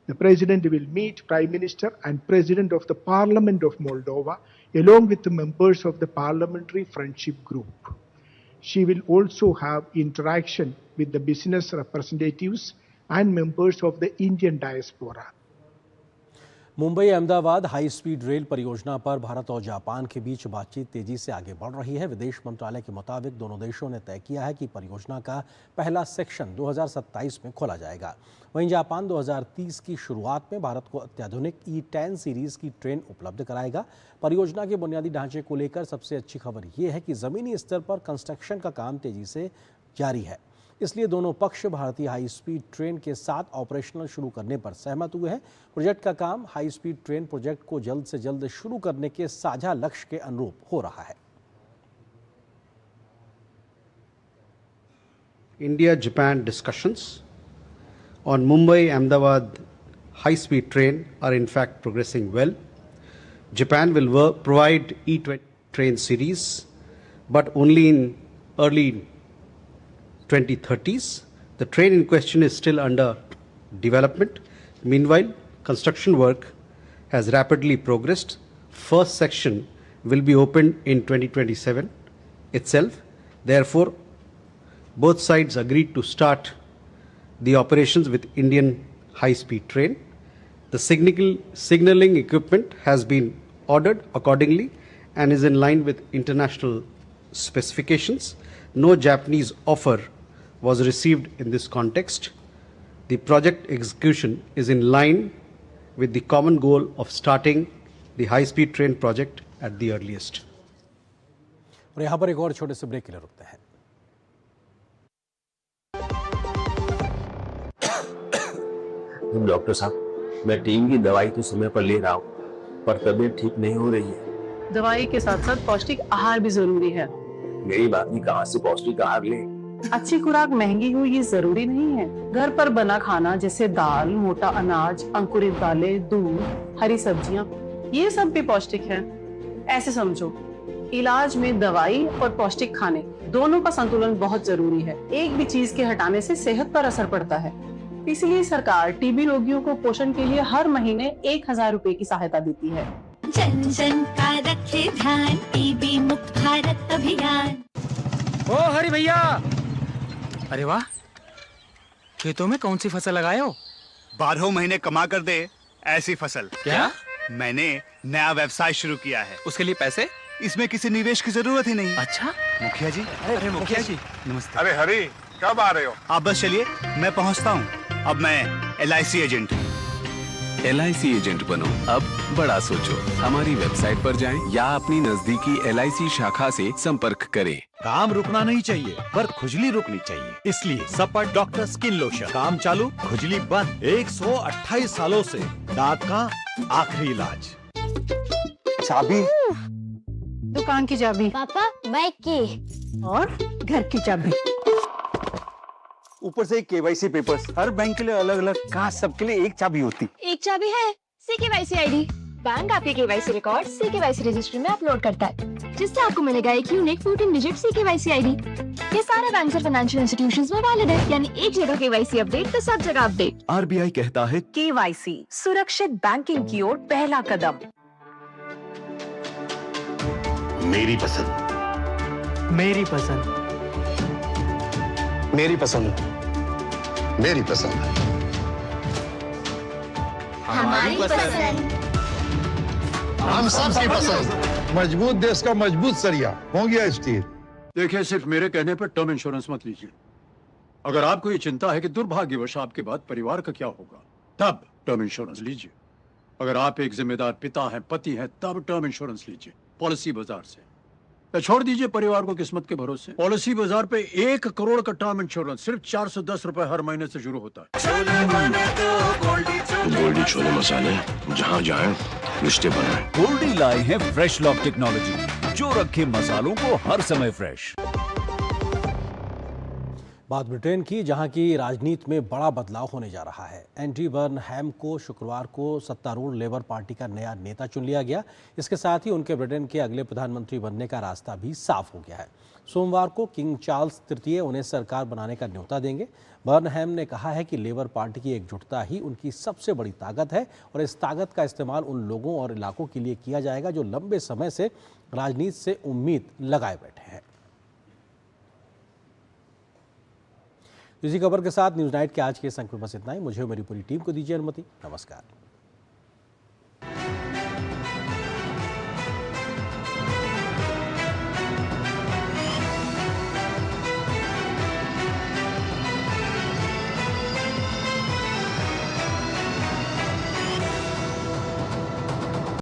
The President will meet Prime Minister and President of the Parliament of Moldova along with the members of the Parliamentary Friendship Group. She will also have interaction with the business representatives and members of the Indian diaspora. Mumbai Ahmedabad high speed rail परियोजना पर भारत और Japan के बीच बातचीत तेजी से आगे बढ़ रही है। विदेश मंत्रालय के मुताबिक दोनों देशों ने तय किया है कि परियोजना का पहला सेक्शन 2027 में खोला जाएगा। वहीं जापान 2030 की शुरुआत में भारत को अत्याधुनिक E10 सीरीज की ट्रेन उपलब्ध कराएगा। परियोजना के बुनियादी ढांचे को लेकर सबसे अच्छी खबर यह है कि जमीनी स्तर पर कंस्ट्रक्शन का काम तेजी से जारी है, इसलिए दोनों पक्ष भारतीय हाई स्पीड ट्रेन के साथ ऑपरेशनल शुरू करने पर सहमत हुए हैं। प्रोजेक्ट का काम हाई स्पीड ट्रेन प्रोजेक्ट को जल्द से जल्द शुरू करने के साझा लक्ष्य के अनुरूप हो रहा है। India-Japan discussions on Mumbai-Ahmedabad high-speed train are in fact progressing well. Japan will provide E20 train series, but only in early 2030s. The train in question is still under development. Meanwhile, construction work has rapidly progressed. First section will be opened in 2027 itself. Therefore, both sides agreed to start the operations with Indian high-speed train. The signaling equipment has been ordered accordingly and is in line with international specifications. No Japanese offer was received in this context. The project execution is in line with the common goal of starting the high-speed train project at the earliest. और यहाँ पर एक और छोटे से break के लिए रुकते हैं। डॉक्टर साहब, मैं टीम की दवाई तो समय पर ले रहा हूँ, पर तबीयत ठीक नहीं हो रही है। दवाई के साथ साथ पौष्टिक आहार भी जरूरी है। गरीब आदमी कहाँ से पौष्टिक आहार ले? अच्छी खुराक महंगी हो ये जरूरी नहीं है। घर पर बना खाना जैसे दाल, मोटा अनाज, अंकुरित दालें, दूध, हरी सब्जियां, ये सब भी पौष्टिक है। ऐसे समझो, इलाज में दवाई और पौष्टिक खाने दोनों का संतुलन बहुत जरूरी है। एक भी चीज के हटाने से सेहत पर असर पड़ता है। इसलिए सरकार टीबी रोगियों को पोषण के लिए हर महीने 1000 रुपए की सहायता देती है। जन जन का रखे ध्यान, टीबी मुक्त भारत अभियान। ओ हरि भैया, अरे वाह, खेतों में कौन सी फसल लगाए हो? 12 महीने कमा कर दे ऐसी फसल। क्या? मैंने नया व्यवसाय शुरू किया है। उसके लिए पैसे? इसमें किसी निवेश की जरूरत ही नहीं। अच्छा मुखिया जी। अरे मुखिया जी नमस्ते। अरे हरी, कब आ रहे हो? आप बस चलिए, मैं पहुंचता हूँ। अब मैं LIC एजेंट हूँ। LIC एजेंट बनो, अब बड़ा सोचो। हमारी वेबसाइट पर जाएं या अपनी नजदीकी LIC शाखा से संपर्क करें। काम रुकना नहीं चाहिए, पर खुजली रुकनी चाहिए। इसलिए सपट डॉक्टर स्किन लोशन, काम चालू खुजली बंद। 128 सालों से दांत का आखिरी इलाज। चाबी, दुकान की चाबी, पापा बाइक की, और घर की चाबी, ऊपर से KYC पेपर्स। हर बैंक के लिए अलग अलग, कहाँ सबके लिए एक चाबी होती? एक चाबी है CKYC ID। बैंक आपके KYC रिकॉर्ड CKYC रजिस्ट्री में अपलोड करता है, जिससे आपको मिलेगा एक यूनिक 14 डिजिट CKYC ID। ये सारे बैंक और फाइनेंशियल इंस्टीट्यूशंस में वैलिड है, यानी एक जगह KYC अपडेट तो सब जगह अपडेट। RBI कहता है KYC सुरक्षित बैंकिंग की ओर पहला कदम। मेरी पसंद, मेरी पसंद, मेरी पसंद, मेरी पसंद, हमारी पसंद। हम सबकी पसंद। मजबूत देश का मजबूत सरिया हो गया स्टील। देखिए, सिर्फ मेरे कहने पर टर्म इंश्योरेंस मत लीजिए। अगर आपको ये चिंता है कि दुर्भाग्यवश आपके बाद परिवार का क्या होगा, तब टर्म इंश्योरेंस लीजिए। अगर आप एक जिम्मेदार पिता हैं, पति हैं, तब टर्म इंश्योरेंस लीजिए पॉलिसी बाजार से। या छोड़ दीजिए परिवार को किस्मत के भरोसे। पॉलिसी बाजार पे 1 करोड़ का टर्म इंश्योरेंस सिर्फ 410 रुपए हर महीने से शुरू होता है। गोल्डी छोले मसाले, जहाँ जाए रिश्ते बनाए। गोल्डी लाए हैं फ्रेश लॉक टेक्नोलॉजी, जो रखे मसालों को हर समय फ्रेश। बात ब्रिटेन की, जहां की राजनीति में बड़ा बदलाव होने जा रहा है। एंडी बर्नहैम को शुक्रवार को सत्तारूढ़ लेबर पार्टी का नया नेता चुन लिया गया। इसके साथ ही उनके ब्रिटेन के अगले प्रधानमंत्री बनने का रास्ता भी साफ हो गया है। सोमवार को किंग चार्ल्स तृतीय उन्हें सरकार बनाने का न्योता देंगे। बर्नहैम ने कहा है कि लेबर पार्टी की एकजुटता ही उनकी सबसे बड़ी ताकत है और इस ताकत का इस्तेमाल उन लोगों और इलाकों के लिए किया जाएगा जो लंबे समय से राजनीति से उम्मीद लगाए बैठे हैं। इसी खबर के साथ न्यूज़ नाइट के आज के इस अंक में बस इतना ही। मुझे और मेरी पूरी टीम को दीजिए अनुमति। नमस्कार।